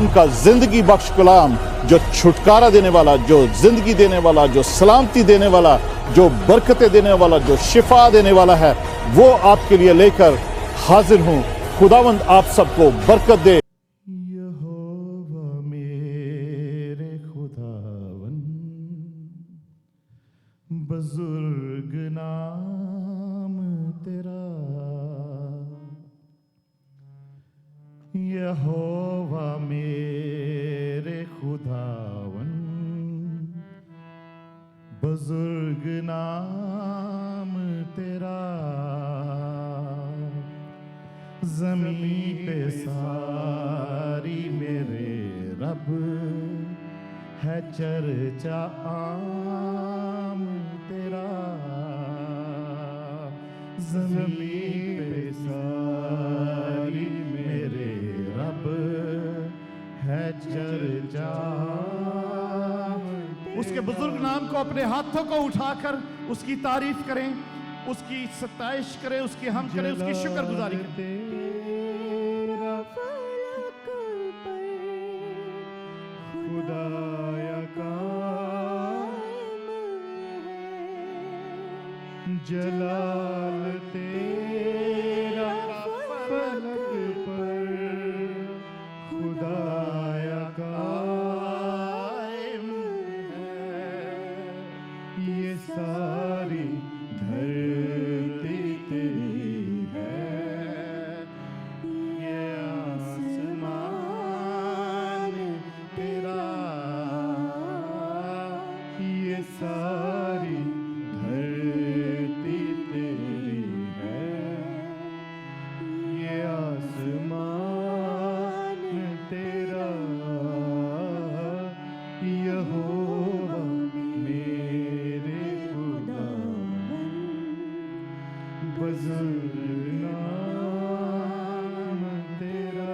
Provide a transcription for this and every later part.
उनका जिंदगी बख्श कलाम, जो छुटकारा देने वाला, जो जिंदगी देने वाला, जो सलामती देने वाला, जो बरकतें देने वाला, जो शिफा देने वाला है, वो आपके लिए लेकर हाजिर हूं। खुदावंद आप सबको बरकत दे। यहोवा मेरे खुदावन, बुजुर्ग नाम तेरा। यहोवा मेरे खुदावन, बुजुर्ग नाम तेरा। ज़मीन पे सारी मेरे रब है चर्चा आम तेरा। ज़मीन पे सारी मेरे रब है चर्चा आम। उसके बुजुर्ग नाम को अपने हाथों को उठाकर उसकी तारीफ करें, उसकी सताइश करें, उसकी हम करें, उसकी शुक्रगुजारी करें। तेरा फलक पर खुदाया कायम है। जलाल तेरा फलक पर खुदाया कायम है। ये सारी धरती तेरी है, ये आसमान तेरा। ये सारी धरती तेरी है, ये आसमान तेरा। यहोवा मेरे खुदावन, बुजुर्ग नाम तेरा।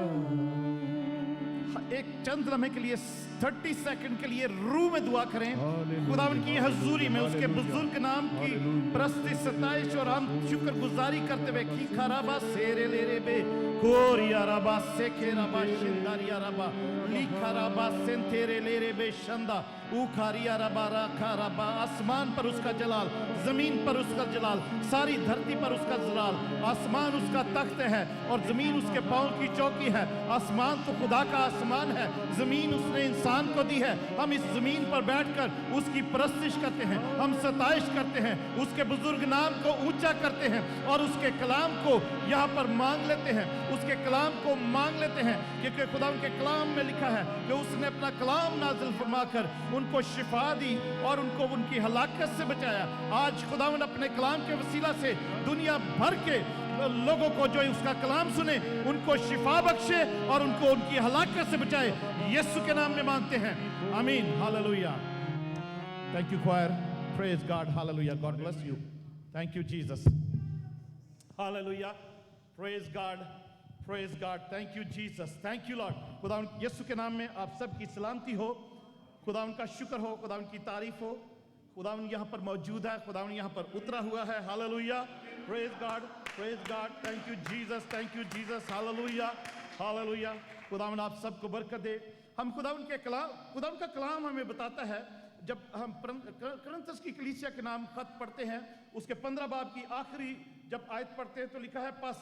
एक चंद लम्हे के लिए 30 सेकंड के लिए रूह में दुआ करें, खुदावन की हजूरी में उसके बुजुर्ग नाम की प्रस्ती सताइश और हम शुक्रगुजारी करते हुए की खराबा सेरे ले रे बे कोरिया रबा सेखे रबा शिंदारिया रबा लिखा रबा सेंतेरे ले रे बे शंदा उखारिया रबा राखा रबा। आसमान पर उसका जलाल, जमीन पर उसका जलाल, सारी धरती पर उसका जलाल। आसमान उसका तख्त है और जमीन उसके पांव की चौकी है। आसमान तो खुदा का आसमान है, जमीन उसने इंसान को दी है। हम इस जमीन पर बैठकर उसकी परस्तिश करते हैं, हम सताइश करते हैं, उसके बुजुर्ग नाम को ऊंचा करते हैं और उसके कलाम को यहाँ पर मांग लेते हैं, उसके कलाम को मांग लेते हैं। क्योंकि खुदा के कलाम में लिखा है कि उसने अपना कलाम नाजिल फरमाकर उनको शिफा दी और उनको उनकी हलाकत से बचाया। आज खुदावन अपने कलाम के वसीला से दुनिया भर के लोगों को जो उसका कलाम सुने उनको शिफा बख्शे और उनको उनकी हलाकत से बचाए। यीशु के नाम में मांगते हैं, आमीन, hallelujah. Thank you choir, praise God, hallelujah, God bless you, thank you Jesus, hallelujah, praise God, thank you Jesus, thank you Lord. खुदा यीशु के नाम में आप सब की सलामती हो, खुदा उनका शुक्र हो, खुदा उनकी तारीफ हो। खुदा यहाँ पर मौजूद है, खुदा यहाँ पर उतरा हुआ है, hallelujah, praise God, thank you Jesus, hallelujah, hallelujah. खुदा आप सबको बरकत दे। हम खुदा का कलाम हमें बताता है, जब हम कुरिन्थस की कलीसिया के नाम खत पढ़ते हैं, उसके 15 बाब की आखिरी जब आयत पढ़ते हैं तो लिखा है पास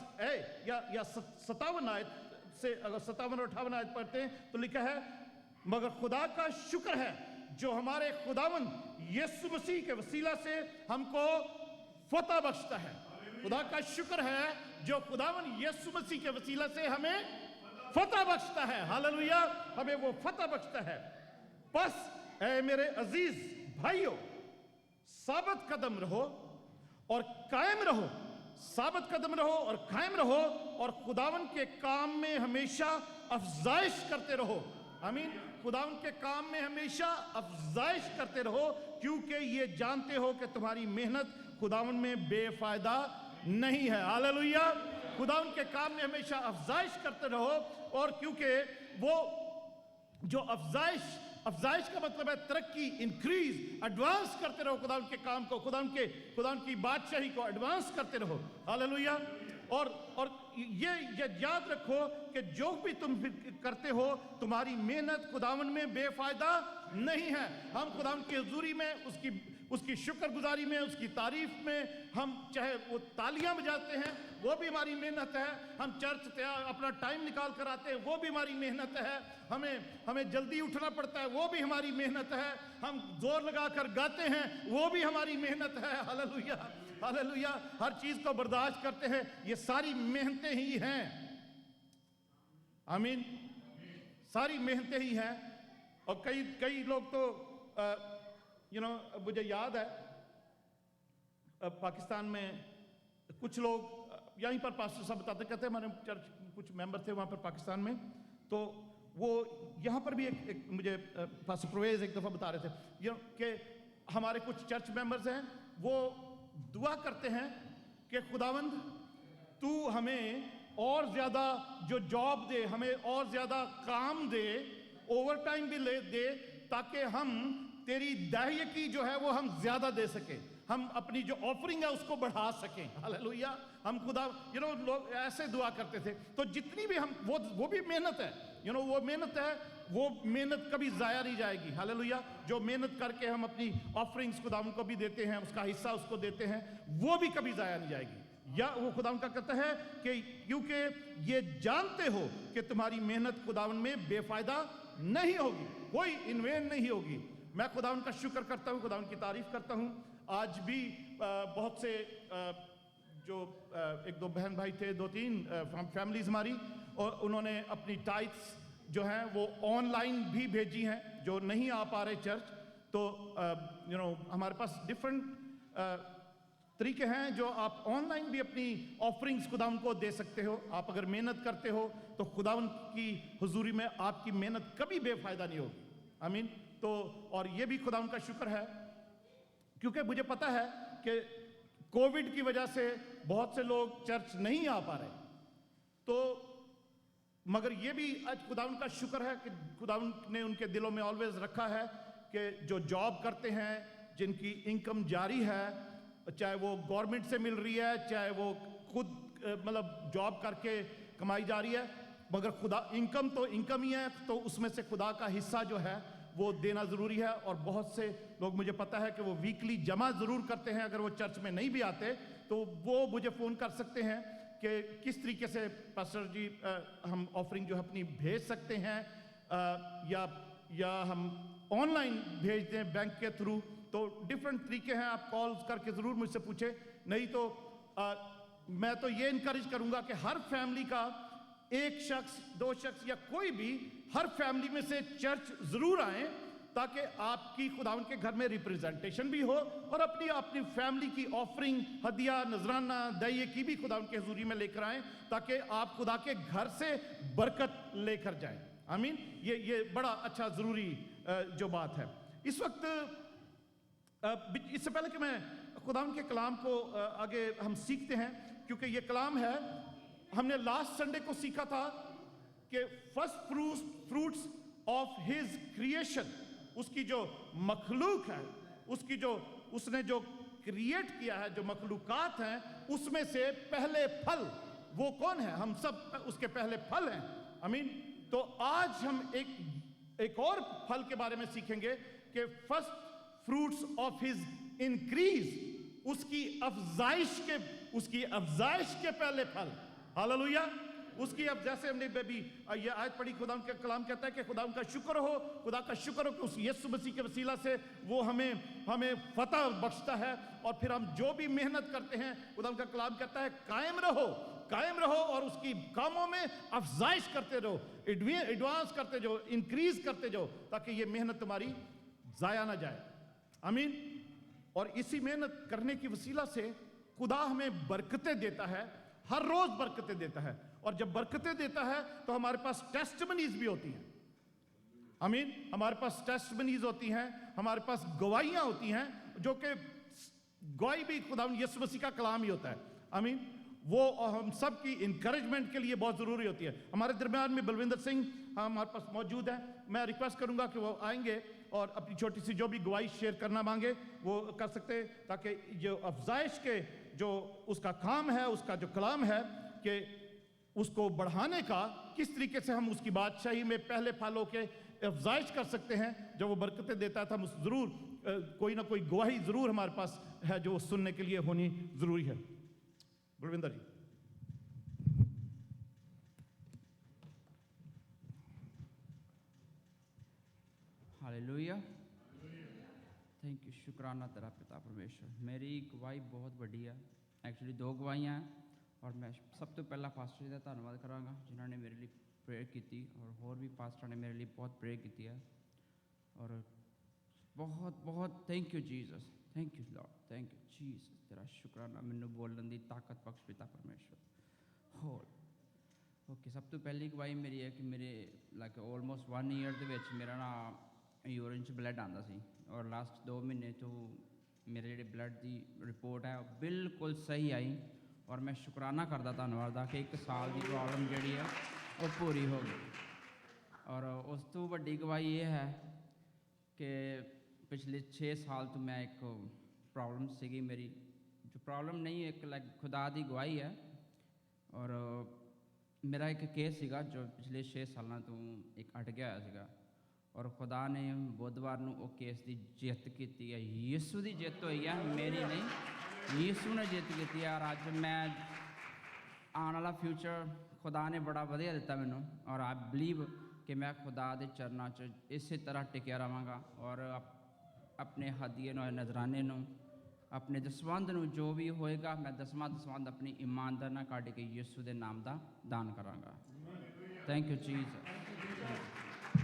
या 57 आयत से, अगर 57 और 58 आयत पढ़ते हैं तो लिखा है, मगर खुदा का शुक्र है जो हमारे खुदावन यीशु मसीह के वसीला से हमको फतह बख्शता है। खुदा का शुक्र है जो खुदावन यीशु मसीह के वसीला से हमें फतह बख्शता है, हालेलुया, हमें वो फतह बख्शता है। बस ऐ मेरे अजीज भाइयों, साबित कदम रहो और कायम रहो, साबित कदम रहो और कायम रहो और खुदावन के काम में हमेशा अफजाइश करते रहो, आमीन। खुदावन के काम में हमेशा अफजाइश करते रहो, क्योंकि ये जानते हो कि तुम्हारी मेहनत खुदावन में बेफायदा नहीं है, हालेलुया। खुदावन के काम में हमेशा अफजाइश करते रहो, और क्योंकि वो जो अफजाइश का मतलब है तरक्की, इंक्रीज, एडवांस करते रहो खुदा के काम को, खुदा की बादशाही को एडवांस करते रहो, हालेलुया। और ये याद रखो कि जो भी तुम करते हो, तुम्हारी मेहनत खुदावन में बेफायदा नहीं है। हम खुदावन की हुजूरी में उसकी शुक्रगुजारी में, उसकी तारीफ में, हम चाहे वो तालियां बजाते हैं, वो भी हमारी मेहनत है। हम चर्च अपना टाइम निकाल कर आते हैं, वो भी हमारी मेहनत है। हमें जल्दी उठना पड़ता है, वो भी हमारी मेहनत है। हम जोर लगा कर गाते हैं, वो भी हमारी मेहनत है। Hallelujah, hallelujah. हर चीज को बर्दाश्त करते हैं, ये सारी मेहनतें ही हैं। आमीन, सारी मेहनतें ही हैं। और कई लोग तो मुझे याद है पाकिस्तान में कुछ लोग यहीं पर पास्टर साहब बताते, कहते हमारे चर्च कुछ मेंबर थे वहाँ पर पाकिस्तान में, तो वो यहाँ पर भी एक मुझे पास्टर प्रवेश एक दफ़ा बता रहे थे कि हमारे कुछ चर्च मेंबर्स हैं, वो दुआ करते हैं कि खुदावंद तू हमें और ज़्यादा जो जॉब दे, हमें और ज़्यादा काम दे, ओवर टाइम भी ले दे, ताकि हम तेरी दाहिए की जो है वो हम ज़्यादा दे सकें, हम अपनी जो ऑफरिंग है उसको बढ़ा सकें। हालेलुया। हम खुदा लोग ऐसे दुआ करते थे। तो जितनी भी हम वो भी मेहनत है, वो मेहनत है, वो मेहनत कभी ज़ाया नहीं जाएगी। हालेलुया। जो मेहनत करके हम अपनी ऑफरिंग्स खुदा को भी देते हैं, उसका हिस्सा उसको देते हैं, वो भी कभी ज़ाया नहीं जाएगी। या वो खुदावन का कहता है कि क्योंकि ये जानते हो कि तुम्हारी मेहनत खुदावन में बेफायदा नहीं होगी, कोई इनवेन नहीं होगी। मैं खुदावन का शुक्र करता हूँ, खुदावन की तारीफ करता हूँ। आज भी बहुत से जो एक दो बहन भाई थे, 2-3 फैमिलीज हमारी, और उन्होंने अपनी टाइट्स जो हैं वो ऑनलाइन भी भेजी हैं, जो नहीं आ पा रहे चर्च। तो हमारे पास डिफरेंट तरीके हैं जो आप ऑनलाइन भी अपनी ऑफरिंग्स खुदावन को दे सकते हो। आप अगर मेहनत करते हो तो खुदावन की हुजूरी में आपकी मेहनत कभी बेफायदा नहीं होगी। आमीन। तो और ये भी खुदावन का शुक्र है, क्योंकि मुझे पता है कि कोविड की वजह से बहुत से लोग चर्च नहीं आ पा रहे, तो मगर ये भी आज खुदावन का शुक्र है कि खुदावन ने उनके दिलों में ऑलवेज रखा है कि जो जॉब करते हैं, जिनकी इनकम जारी है, चाहे वो गवर्नमेंट से मिल रही है, चाहे वो खुद मतलब जॉब करके कमाई जा रही है, मगर खुदा इनकम तो इनकम ही है, तो उसमें से खुदा का हिस्सा जो है वो देना ज़रूरी है। और बहुत से लोग मुझे पता है कि वो वीकली जमा ज़रूर करते हैं, अगर वो चर्च में नहीं भी आते तो वो मुझे फ़ोन कर सकते हैं कि किस तरीके से पास्टर जी हम ऑफरिंग जो है अपनी भेज सकते हैं, या हम ऑनलाइन भेज दें बैंक के थ्रू। तो डिफरेंट तरीके हैं, आप कॉल्स करके ज़रूर मुझसे पूछें। नहीं तो मैं तो ये इनकरेज करूँगा कि हर फैमिली का एक शख्स, 2 शख्स या कोई भी हर फैमिली में से चर्च ज़रूर आए, ताकि आपकी खुदावन के घर में रिप्रेजेंटेशन भी हो और अपनी फैमिली की ऑफरिंग, हदिया, नजराना, दहिए की भी खुदावन के हुजूरी में लेकर आएँ, ताकि आप खुदा के घर से बरकत लेकर जाएं। आमीन। ये बड़ा अच्छा ज़रूरी जो बात है इस वक्त। इससे पहले कि मैं खुदावन के कलाम को आगे हम सीखते हैं, क्योंकि ये कलाम है, हमने लास्ट संडे को सीखा था कि first fruits of his creation, उसकी जो मखलूक है, उसने जो क्रिएट किया है, जो मखलूकात हैं, उसमें से पहले फल वो कौन है? हम सब उसके पहले फल हैं। आमीन। तो आज हम एक और फल के बारे में सीखेंगे कि first fruits of his increase, उसकी अफजाइश के पहले फल। हालेलुया। उसकी अब जैसे हमने भी ये आयत पढ़ी, खुदा के कलाम कहता है कि खुदा का शुक्र हो, खुदा का शुक्र हो कि उस यीशु मसीह के वसीला से वो हमें फतह बख्शता है। और फिर हम जो भी मेहनत करते हैं, खुदा का कलाम कहता है कायम रहो और उसकी कामों में अफजाइश करते रहो, एडवांस करते जाओ, इंक्रीज करते जाओ, ताकि ये मेहनत तुम्हारी जाया ना जाए। आमीन। और इसी मेहनत करने की वसीला से खुदा हमें बरकतें देता है, हर रोज बरकतें देता है। और जब बरकतें देता है तो हमारे पास टेस्टिमनीज भी होती हैं। आमीन। हमारे पास टेस्टिमनीज होती हैं, हमारे पास गवाहियां होती हैं, जो कि गवाही भी खुदा यीशु मसीह का कलाम ही होता है। आमीन। वो हम सब की इंकरेजमेंट के लिए बहुत ज़रूरी होती है। हमारे दरमियान में बलविंदर सिंह हमारे पास मौजूद है। मैं रिक्वेस्ट करूंगा कि वो आएंगे और अपनी छोटी सी जो भी गवाही शेयर करना मांगे वो कर सकते हैं, ताकि जो अफजाइश के जो उसका काम है, उसका जो कलाम है कि उसको बढ़ाने का, किस तरीके से हम उसकी बादशाही में पहले फलों के अफजाइश कर सकते हैं जो वो बरकतें देता था। हम ज़रूर कोई ना कोई गवाही ज़रूर हमारे पास है जो सुनने के लिए होनी ज़रूरी है। गुरविंदर जी। हालेलुया, थैंक यू, शुक्राना तेरा पिता परमेश्वर। मेरी गवाही बहुत बड़ी है, एक्चुअली 2 गवाहियाँ हैं, और मैं सब तो पहला पास्टर जी का धन्यवाद करांगा जिन्होंने मेरे लिए प्रेयर की, और भी पास्टर ने मेरे लिए बहुत प्रेयर की है, और बहुत बहुत thank you Jesus, thank you Lord, thank you Jesus, तेरा शुक्राना मैनू बोलने की ताकत बख्श पिता परमेश्वर। होल ओके, सब तो पहली गवाही मेरी है कि मेरे लाइक ऑलमोस्ट 1 ईयर ਦੇ ਵਿੱਚ मेरा ना यूरिन च ब्लड आंदा सी, और लास्ट 2 महीने तो मेरे ਜਿਹੜੇ ब्लड की रिपोर्ट है वो बिल्कुल सही आई, और मैं शुकराना करता धन्यवाद दा कि 1 साल की प्रॉब्लम जी है वो पूरी हो गई। और उस तो बड़ी गवाही ये है कि पिछले 6 साल तो मैं एक प्रॉब्लम सी मेरी, जो प्रॉब्लम नहीं एक लाइक खुदा की गवाही है, और मेरा एक केस सीगा जो पिछले 6 सालों तो एक अट गया होया सीगा, और खुदा ने बुधवार को वो केस की जित की है, यीशु की जित हुई है, मेरी नहीं, यीशु ने जित की है। और अज मैं आने वाला फ्यूचर खुदा ने बड़ा वधिया दिता मैनू, और आई बिलीव कि मैं खुदा के चरणों च इस तरह टिकया रहांगा, और अपने हदिये नजराने अपने दसवंध जो भी होएगा मैं 10वां दसवंध अपनी ईमानदार ना काट के यीशु के नाम का दान करांगा। Thank you Jesus.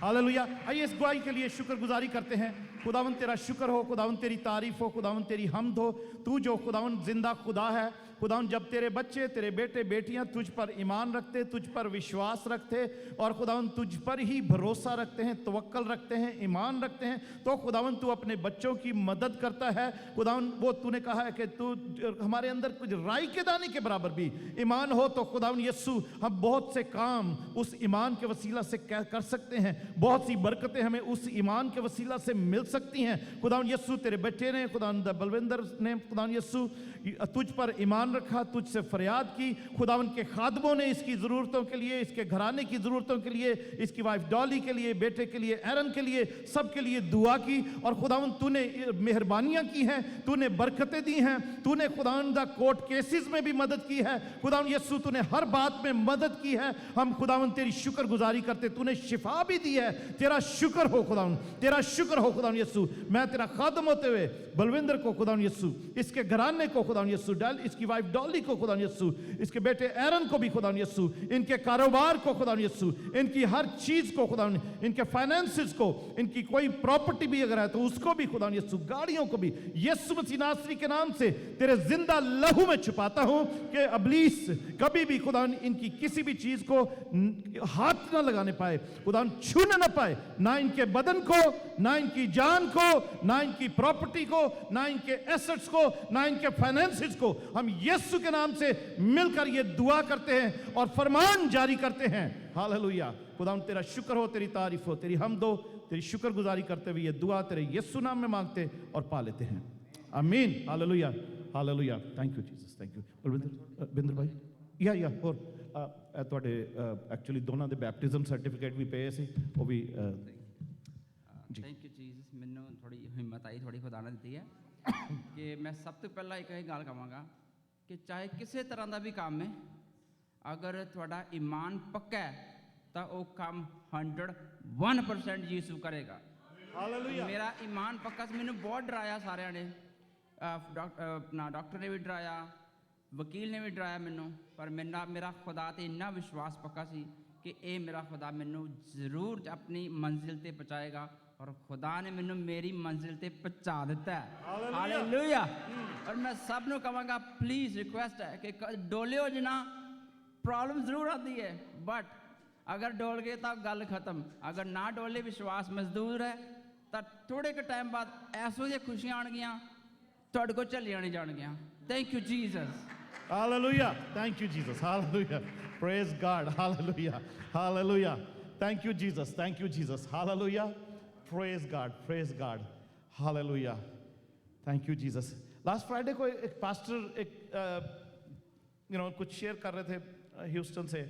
हालेलुया। आइए इस गवाही के लिए शुक्रगुजारी करते हैं। खुदावन तेरा शुक्र हो, खुदावन तेरी तारीफ हो, खुदावन तेरी हमद हो। तू जो खुदावन जिंदा खुदा है, खुदावन जब तेरे बच्चे तेरे बेटे बेटियां तुझ पर ईमान रखते, तुझ पर विश्वास रखते, और खुदावन तुझ पर ही भरोसा रखते हैं, तवक्कल रखते हैं, ईमान रखते हैं, तो खुदावन तू अपने बच्चों की मदद करता है। खुदावन वो तूने कहा है कि तू हमारे अंदर कुछ राई के दाने के बराबर भी ईमान हो, तो खुदावन यीशु हम बहुत से काम उस ईमान के वसीला से कर सकते हैं, बहुत सी बरकतें हमें उस ईमान के वसीला से मिल सकती हैं। खुदावन यीशु तेरे बेटे ने, खुदावन बलविंदर ने, खुदावन यीशु तुझ पर ईमान रखा, तुझसे फरियाद की। खुदावन के खादमों ने इसकी ज़रूरतों के लिए, इसके घराने की ज़रूरतों के लिए, इसकी वाइफ डॉली के लिए, बेटे के लिए, एरन के लिए, सब के लिए दुआ की। और खुदावन तूने मेहरबानियां की हैं, तूने बरकतें दी हैं, तूने खुदावन दा कोर्ट केसेस में भी मदद की है। खुदावन यीशु तूने हर बात में मदद की है। हम खुदावन तेरी शुक्रगुजारी करते, तूने शिफा भी दी है। तेरा शुक्र हो खुदावन, तेरा शुक्र हो खुदावन यीशु। मैं तेरा खादम होते हुए बलविंदर को खुदावन यीशु, इसके घराने को खुदावन यीशु, इसकी वाइफ डॉली को खुदावन यीशु, इसके बेटे एरन को भी खुदावन यीशु, इनके कारोबार को खुदावन यीशु, इनकी हर चीज को खुदावन, इनके फाइनेंसेस को, इनकी कोई प्रॉपर्टी भी अगर है तो उसको भी खुदावन यीशु, गाड़ियों को भी यीशु मसीह नासरी के नाम से तेरे जिंदा लहू में छुपाता हूं कि इब्लीस कभी भी खुदावन इनकी किसी भी चीज को हाथ ना लगाने पाए, खुदावन छूने ना पाए, ना इनके बदन को, ना इनकी जान को, ना इनकी प्रॉपर्टी को, ना इनके एसेट्स को, ना इनके फाइनेंसेस को। हम यीशु के नाम से मिलकर ये दुआ करते हैं और फरमान जारी करते हैं। हालेलुया। खुदावन तेरा शुक्र हो, तेरी तारीफ हो, तेरी हमद हो, तेरी शुक्रगुजारी करते हुए ये दुआ तेरे यीशु नाम में मांगते और पा लेते हैं। आमीन। Hallelujah, hallelujah. Thank you Jesus, thank you. Binder भाई या और ਤੁਹਾਡੇ एक्चुअली दोनों ਦੇ बैप्टिज्म सर्टिफिकेट भी पे ਸੀ, ਉਹ भी थैंक यू जीसस। मैनू थोड़ी हिम्मत आई, थोड़ी खुदा ने दी है कि मैं सब तो पहला एक ही गल कहांगा कि चाहे किसी तरह का भी काम है, अगर थोड़ा ईमान पक्का है तो वो काम 101% यीशु करेगा। हालेलुया। मेरा ईमान पक्का से मैंने बहुत डराया सारे ने, डॉक्टर ने भी डराया, वकील ने भी डराया मैनू, पर मेरा खुदा ते इन्ना विश्वास पक्का सी कि ये मेरा खुदा मैनू जरूर अपनी मंजिल ते पहुँचाएगा, और खुदा ने मैनू मेरी मंजिल ते पहुँचा दिता है। हालेलुया। और मैं सब नू कहांगा, प्लीज़ रिक्वेस्ट है कि डोलियो जिना, प्रॉब्लम जरूर आती है बट अगर डोल गए तो गल खत्म, अगर ना डोले विश्वास मजदूर है तो थोड़े के टाइम बाद ऐसो जी खुशियां आनगियां तुहाडे को झल्लियां नहीं जाणगियां। Thank you Jesus. Hallelujah. Thank you, Jesus. Hallelujah. Praise God. Hallelujah. Hallelujah. Thank you, Jesus. Thank you, Jesus. Hallelujah. Praise God. Praise God. Hallelujah. Thank you, Jesus. Last Friday को एक पास्टर कुछ शेयर कर रहे थे Houston से,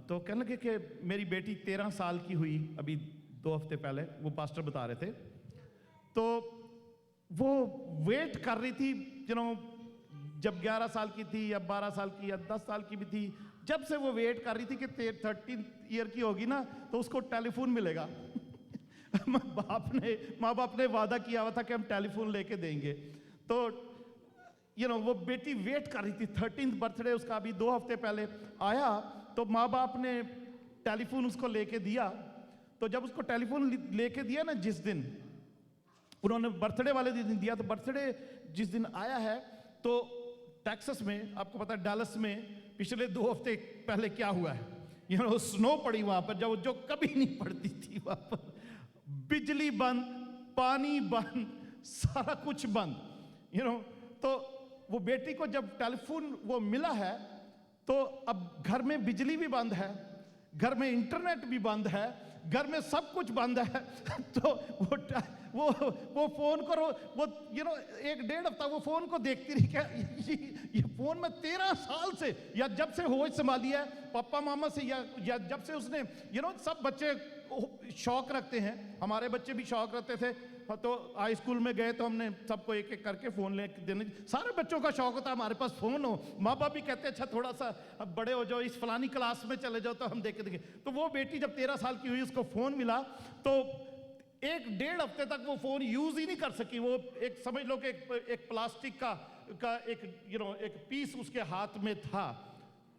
तो कहने लगे कि मेरी बेटी 13 साल की हुई अभी 2 हफ्ते पहले, वो पास्टर बता रहे थे। तो वो वेट कर रही थी, जब 11 साल की थी या 12 साल की या 10 साल की भी थी, जब से वो वेट कर रही थी कि 13 ईयर की होगी ना तो उसको टेलीफोन मिलेगा। माँ बाप ने वादा किया हुआ था कि हम टेलीफोन लेके देंगे। तो वो बेटी वेट कर रही थी, 13th बर्थडे उसका अभी 2 हफ्ते पहले आया, तो माँ बाप ने टेलीफोन उसको लेके दिया। तो जब उसको टेलीफोन लेके दिया ना, जिस दिन उन्होंने बर्थडे वाले दिन दिया, तो बर्थडे जिस दिन आया है, तो टेक्सास में, आपको पता है डैलस में पिछले 2 हफ्ते पहले क्या हुआ है, स्नो पड़ी वहां पर, जो कभी नहीं पड़ती थी वहां पर। बिजली बंद, पानी बंद, सारा कुछ बंद। तो वो बेटी को जब टेलीफोन वो मिला है, तो अब घर में बिजली भी बंद है, घर में इंटरनेट भी बंद है, घर में सब कुछ बंद है। तो वो फोन को वो 1-1.5 हफ्ता वो फोन को देखती रही, क्या ये फोन में 13 साल से, या जब से होश संभाली है पापा मामा से, या जब से उसने सब बच्चे शौक रखते हैं, हमारे बच्चे भी शौक रखते थे। तो हाई स्कूल में गए तो हमने सबको एक एक करके फोन ले देने, सारे बच्चों का शौक होता है हमारे पास फोन हो। माँ बाप भी कहते हैं अच्छा थोड़ा सा अब बड़े हो जाओ, इस फलानी क्लास में चले जाओ तो हम देखे। तो वो बेटी जब 13 साल की हुई, उसको फोन मिला, तो 1-1.5 हफ्ते तक वो फोन यूज ही नहीं कर सकी। वो एक समझ लो कि एक प्लास्टिक का एक पीस उसके हाथ में था।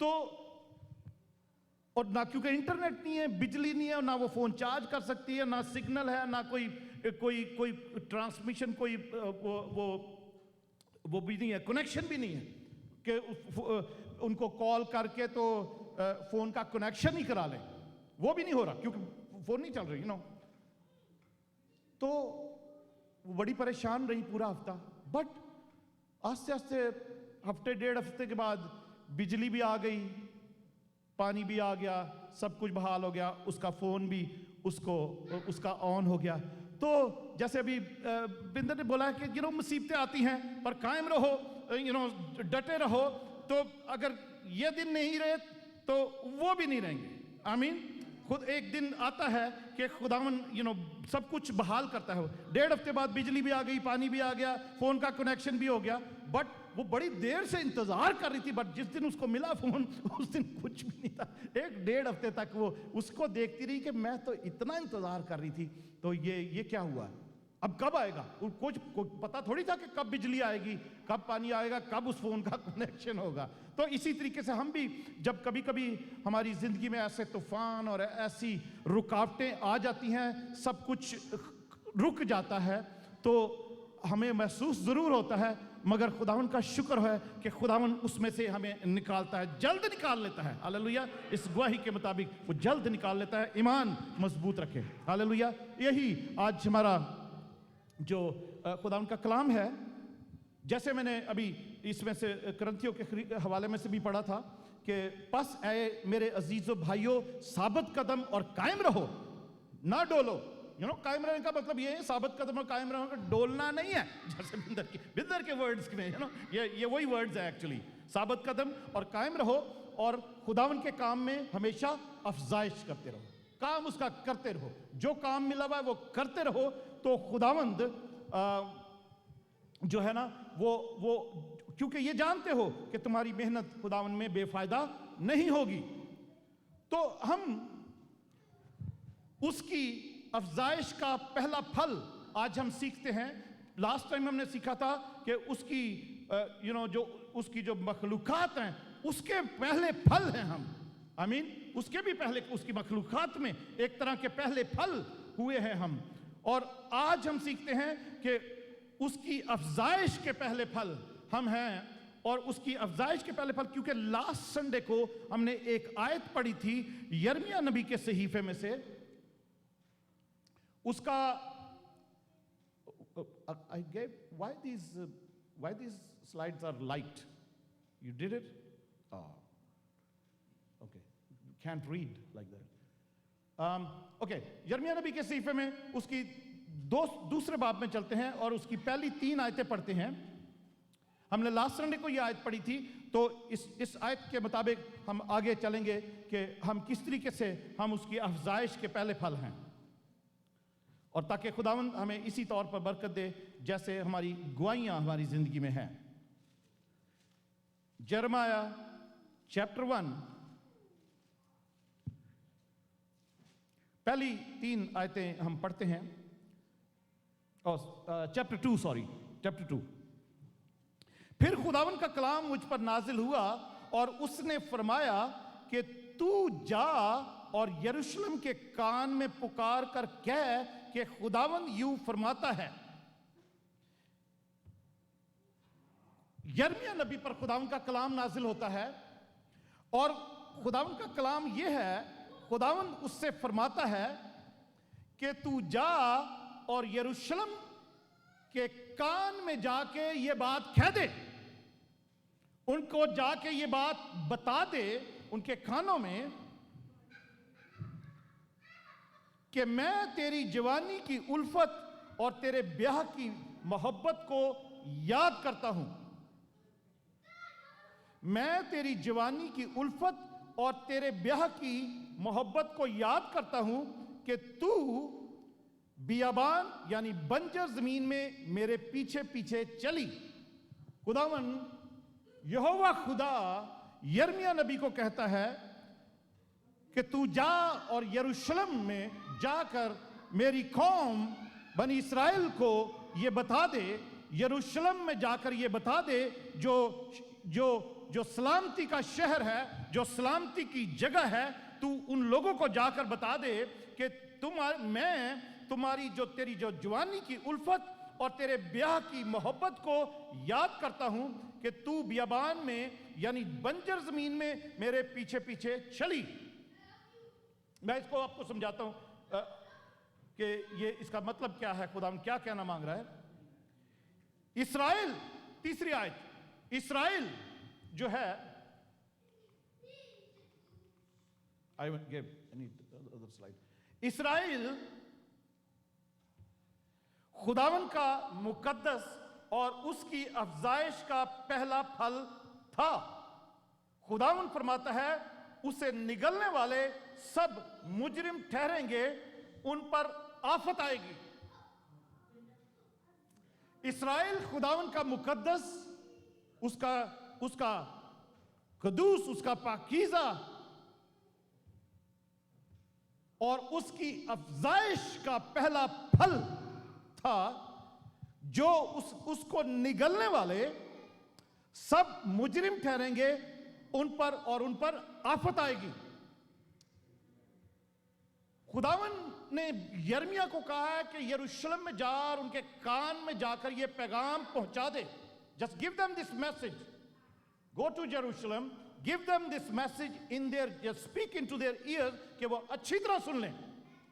तो और ना, क्योंकि इंटरनेट नहीं है, बिजली नहीं है, ना वो फोन चार्ज कर सकती है, ना सिग्नल है, ना कोई ट्रांसमिशन, कोई वो भी नहीं है, कनेक्शन भी नहीं है कि उनको कॉल करके तो फोन का कनेक्शन ही करा लें, वो भी नहीं हो रहा क्योंकि फोन नहीं चल रही। तो वो बड़ी परेशान रही पूरा हफ्ता। बट आस्ते आस्ते हफ्ते 1.5 हफ्ते के बाद बिजली भी आ गई, पानी भी आ गया, सब कुछ बहाल हो गया, उसका फोन भी उसका ऑन हो गया। तो जैसे अभी बिंदर ने बोला है कि मुसीबतें आती हैं पर कायम रहो, डटे रहो। तो अगर ये दिन नहीं रहे तो वो भी नहीं रहेंगे। आमीन। खुद एक दिन आता है कि खुदावन सब कुछ बहाल करता है। 1.5 हफ्ते बाद बिजली भी आ गई, पानी भी आ गया, फोन का कनेक्शन भी हो गया। बट वो बड़ी देर से इंतजार कर रही थी, बट जिस दिन उसको मिला फोन, उस दिन कुछ भी नहीं था। 1-1.5 हफ्ते तक वो उसको देखती रही कि मैं तो इतना इंतजार कर रही थी, तो ये क्या हुआ, अब कब आएगा। कुछ पता थोड़ी था कि कब बिजली आएगी, कब पानी आएगा, कब उस फोन का कनेक्शन होगा। तो इसी तरीके से हम भी जब कभी कभी हमारी जिंदगी में ऐसे तूफान और ऐसी रुकावटें आ जाती हैं, सब कुछ रुक जाता है, तो हमें महसूस जरूर होता है, मगर खुदावन का शुक्र है कि खुदावन उसमें से हमें निकालता है, जल्द निकाल लेता है। हालेलुया। इस गवाही के मुताबिक वो जल्द निकाल लेता है। ईमान मजबूत रखे। हालेलुया। यही आज हमारा जो खुदावन का कलाम है, जैसे मैंने अभी इसमें से करंथियों के हवाले में से भी पढ़ा था कि बस ऐ मेरे अजीजों भाइयों, साबित कदम और कायम रहो, ना डोलो। कायम रहने का मतलब ये है, साबित कदम और कायम रहने का, डोलना नहीं है। जैसे बिंदर के वर्ड्स में ये वही वर्ड्स है एक्चुअली। साबित कदम और कायम रहो, और खुदावन के काम में हमेशा अफजाइश करते रहो, काम उसका करते रहो, जो काम मिला हुआ है वो करते रहो। तो खुदावंद जो है ना वो क्योंकि ये जानते हो कि तुम्हारी मेहनत खुदावन में बेफायदा नहीं होगी, तो हम उसकी अफजाइश का पहला फल आज हम सीखते हैं। लास्ट टाइम हमने सीखा था कि उसकी उसकी जो मखलूकात हैं उसके पहले फल हैं हम। आमीन। उसके भी पहले उसकी मखलूकात में एक तरह के पहले फल हुए हैं हम, और आज हम सीखते हैं कि उसकी अफजाइश के पहले फल हम हैं। और उसकी अफजाइश के पहले फल, क्योंकि लास्ट संडे को हमने एक आयत पढ़ी थी यिर्मयाह नबी के सहीफे में से, उसका I gave why these slides are light. You did it? Okay. Can't read like that. Okay. यिर्मयाह नबी के सहीफे में उसकी दूसरे बाब में चलते हैं और उसकी पहली 3 आयतें पढ़ते हैं। हमने लास्ट संडे को ये आयत पढ़ी थी, तो इस आयत के मुताबिक हम आगे चलेंगे कि हम किस तरीके से हम उसकी अफजाइश के पहले फल हैं, और ताकि खुदावंद हमें इसी तौर पर बरकत दे जैसे हमारी गवाहियां हमारी जिंदगी में हैं। यिर्मयाह चैप्टर 1 पहली 3 आयतें हम पढ़ते हैं, और चैप्टर 2। फिर खुदावन का कलाम मुझ पर नाजिल हुआ और उसने फरमाया कि तू जा और यरूशलेम के कान में पुकार कर कह कि खुदावन यूं फरमाता है। यिर्मयाह नबी पर खुदावन का कलाम नाजिल होता है, और खुदावन का कलाम यह है, खुदावन उससे फरमाता है कि तू जा और यरूशलेम के कान में जाके ये बात कह दे, उनको जाके ये बात बता दे उनके कानों में कि मैं तेरी जवानी की उल्फत और तेरे ब्याह की मोहब्बत को याद करता हूं। मैं तेरी जवानी की उल्फत और तेरे ब्याह की मोहब्बत को याद करता हूं कि तू बियाबान यानी बंजर जमीन में मेरे पीछे पीछे चली। खुदावन यहोवा खुदा यिर्मयाह नबी को कहता है कि तू जा और यरूशलेम में जाकर मेरी कौम बनी इस्राएल को ये बता दे, यरूशलेम में जाकर ये बता दे जो सलामती का शहर है, जो सलामती की जगह है, तू उन लोगों को जाकर बता दे कि मैं तुम्हारी तेरी जवानी की उल्फत और तेरे ब्याह की मोहब्बत को याद करता हूं कि तू बियाबान में यानी बंजर जमीन में मेरे पीछे पीछे चली। मैं इसको आपको समझाता हूं कि ये इसका मतलब क्या है, खुदा क्या कहना मांग रहा है। इस्राएल, तीसरी आयत, इस्राएल जो है, I will give any other slide. इस्राएल खुदावन का मुकद्दस और उसकी अफजाइश का पहला फल था। खुदावन फरमाता है उसे निगलने वाले सब मुजरिम ठहरेंगे, उन पर आफत आएगी। इस्राएल खुदावन का मुकद्दस, उसका कदूस, उसका पाकीज़ा और उसकी अफजाइश का पहला फल था, जो उसको निगलने वाले सब मुजरिम ठहरेंगे, उन पर आफत आएगी। खुदावन ने यिर्मयाह को कहा है कि यरूशलेम में जा और उनके कान में जाकर ये पैगाम पहुंचा दे। Just give them this message, go to यरूशलेम, give them this message in there, just speak into their ears, कि वो अच्छी तरह सुन लें।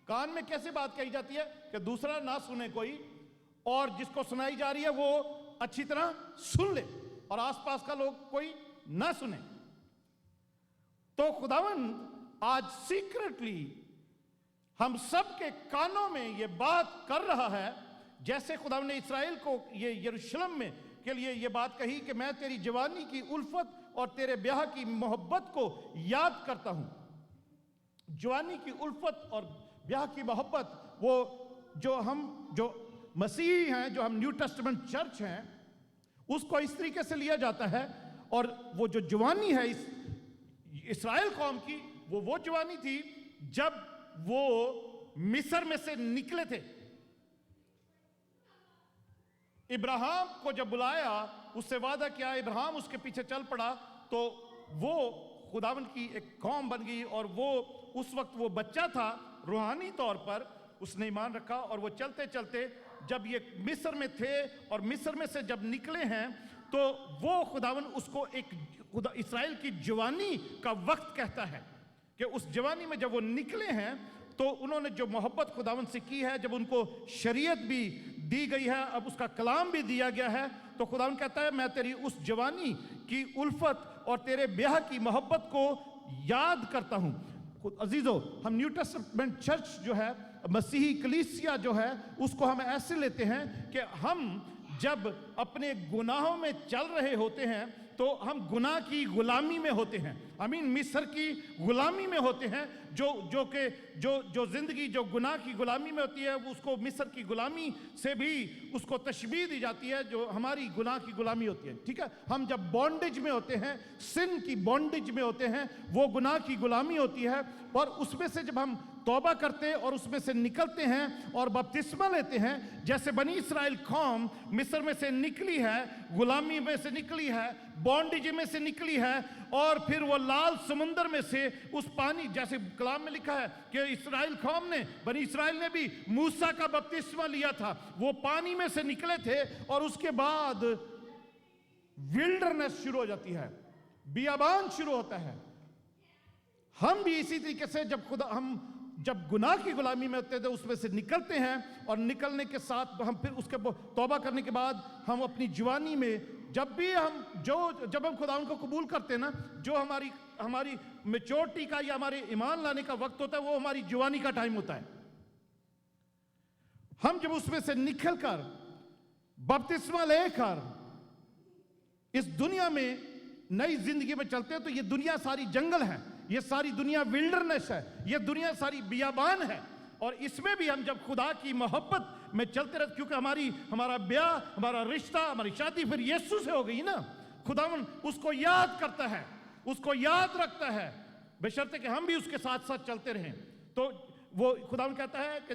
कान में कैसे बात कही जाती है कि दूसरा ना सुने कोई, और जिसको सुनाई जा रही है वो अच्छी तरह सुन ले, और आसपास का लोग कोई ना सुने। तो खुदावन आज सीक्रेटली हम सब के कानों में ये बात कर रहा है, जैसे खुदावन ने इस्राएल को ये यरूशलेम में के लिए ये बात कही कि मैं तेरी जवानी की उल्फत और तेरे ब्याह की मोहब्बत को याद करता हूं। जवानी की उल्फत और ब्याह की मोहब्बत, वो जो मसीही हैं, जो हम न्यू टेस्टामेंट चर्च हैं, उसको इस तरीके से लिया जाता है। और वो जो जवानी है इस इस्राएल कौम की, वो जवानी थी जब वो मिस्र में से निकले थे। इब्राहिम को जब बुलाया, उससे वादा किया, इब्राहिम उसके पीछे चल पड़ा, तो वो खुदावन की एक कौम बन गई। और वो उस वक्त वो बच्चा था, रूहानी तौर पर उसने ईमान रखा, और वो चलते चलते जब ये मिस्र में थे और मिस्र में से जब निकले हैं, तो वो खुदावन उसको एक इस्राएल की जवानी का वक्त कहता है कि उस जवानी में जब वो निकले हैं तो उन्होंने जो मोहब्बत खुदावन से की है, जब उनको शरीयत भी दी गई है, अब उसका कलाम भी दिया गया है, तो खुदावन कहता है मैं तेरी उस जवानी की उल्फत और तेरे ब्याह की मोहब्बत को याद करता हूं। अजीजों, हम न्यू टेस्टामेंट चर्च जो है, मसीही कलीसिया जो है, उसको हम ऐसे लेते हैं कि हम जब अपने गुनाहों में चल रहे होते हैं तो हम गुनाह की गुलामी में होते हैं। आमीन, मिस्र की गुलामी में होते हैं। जो जिंदगी जो गुनाह की गुलामी में होती है, उसको मिस्र की गुलामी से भी उसको तशबीह दी जाती है, जो हमारी गुनाह की गुलामी होती है। ठीक है, हम जब बॉन्डेज में होते हैं, सिन की बॉन्डेज में होते हैं, वो गुनाह की गुलामी होती है। और उसमें से जब हम तौबा करते हैं और उसमें से निकलते हैं और बपतिस्मा लेते हैं, जैसे बनी इस्राएल कौम मिस्र में से निकली है, गुलामी में से निकली है, बॉन्डेज में से निकली है, और फिर वो लाल समुंदर में से उस पानी, जैसे कलाम में लिखा है कि इस्राएल कौम ने, बनी इस्राएल ने भी मूसा का बपतिस्मा लिया था, वो पानी में से निकले थे। और उसके बाद विल्डरनेस शुरू हो जाती है, बियाबान शुरू होता है। हम भी इसी तरीके से जब गुनाह की गुलामी में होते थे, उसमें से निकलते हैं, और निकलने के साथ हम फिर उसके तौबा करने के बाद हम अपनी जवानी में जब हम खुदा को कबूल करते हैं ना, जो हमारी मैच्योरिटी का या हमारे ईमान लाने का वक्त होता है, वो हमारी जवानी का टाइम होता है। हम जब उसमें से निकलकर बपतिस्मा लेकर इस दुनिया में नई जिंदगी में चलते हैं, तो ये दुनिया सारी जंगल है, ये सारी दुनिया विल्डरनेस है, ये दुनिया सारी बियाबान है। और इसमें भी हम जब खुदा की मोहब्बत में चलते रहते, क्योंकि हमारा ब्याह, हमारा रिश्ता, हमारी शादी फिर यीशु से हो गई ना, खुदावन उसको याद करता है, उसको याद रखता है, बशर्ते कि हम भी उसके साथ साथ चलते रहें। तो वो खुदावन कहता है कि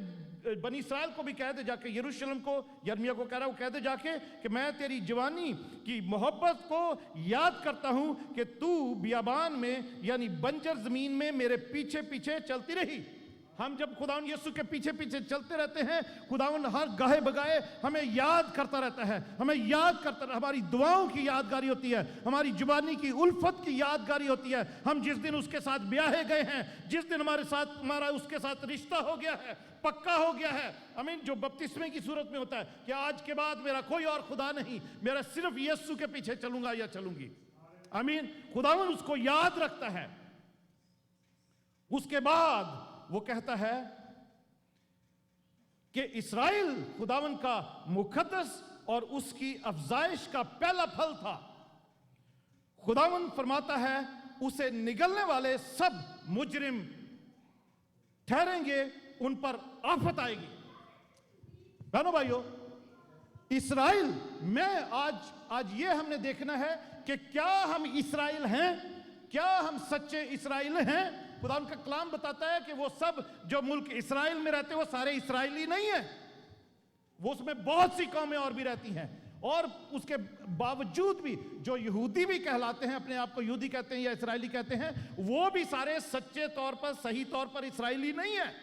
बनी इस्राएल को भी कह दे जाके, यरूशलेम को, यिर्मयाह को कह रहा है, वो कह दे जाके कि मैं तेरी जवानी की मोहब्बत को याद करता हूं कि तू बियाबान में यानी बंजर जमीन में मेरे पीछे पीछे चलती रही। हम जब खुदावन यीशु के पीछे पीछे चलते रहते हैं, खुदावन हर गाहे बगाए हमें याद करता रहता है, हमें याद करता रहता है। हमारी दुआओं की यादगारी होती है, हमारी जुबानी की उल्फत की यादगारी होती है। हम जिस दिन उसके साथ ब्याहे गए हैं, जिस दिन हमारा उसके साथ रिश्ता हो गया है, पक्का हो गया है। आमीन, जो बपतिस्मे की सूरत में होता है कि आज के बाद मेरा कोई और खुदा नहीं, मेरा सिर्फ यीशु के पीछे चलूंगा या चलूंगी। आमीन, खुदावन उसको याद रखता है। उसके बाद वो कहता है कि इस्राएल खुदावन का मुकद्दस और उसकी अफजाइश का पहला फल था। खुदावन फरमाता है उसे निगलने वाले सब मुजरिम ठहरेंगे, उन पर आफत आएगी। बहनों भाइयों, इस्राएल में आज ये हमने देखना है कि क्या हम इस्राएल हैं, क्या हम सच्चे इस्राएल हैं। खुदा का कलाम बताता है कि वो सब जो मुल्क इस्राएल में रहते हैं वो सारे इस्राएली नहीं है, वो उसमें बहुत सी कौमें और भी रहती हैं। और उसके बावजूद भी जो यहूदी भी कहलाते हैं, अपने आप को यहूदी कहते हैं या इस्राएली कहते हैं, वो भी सारे सच्चे तौर पर, सही तौर पर इस्राएली नहीं है।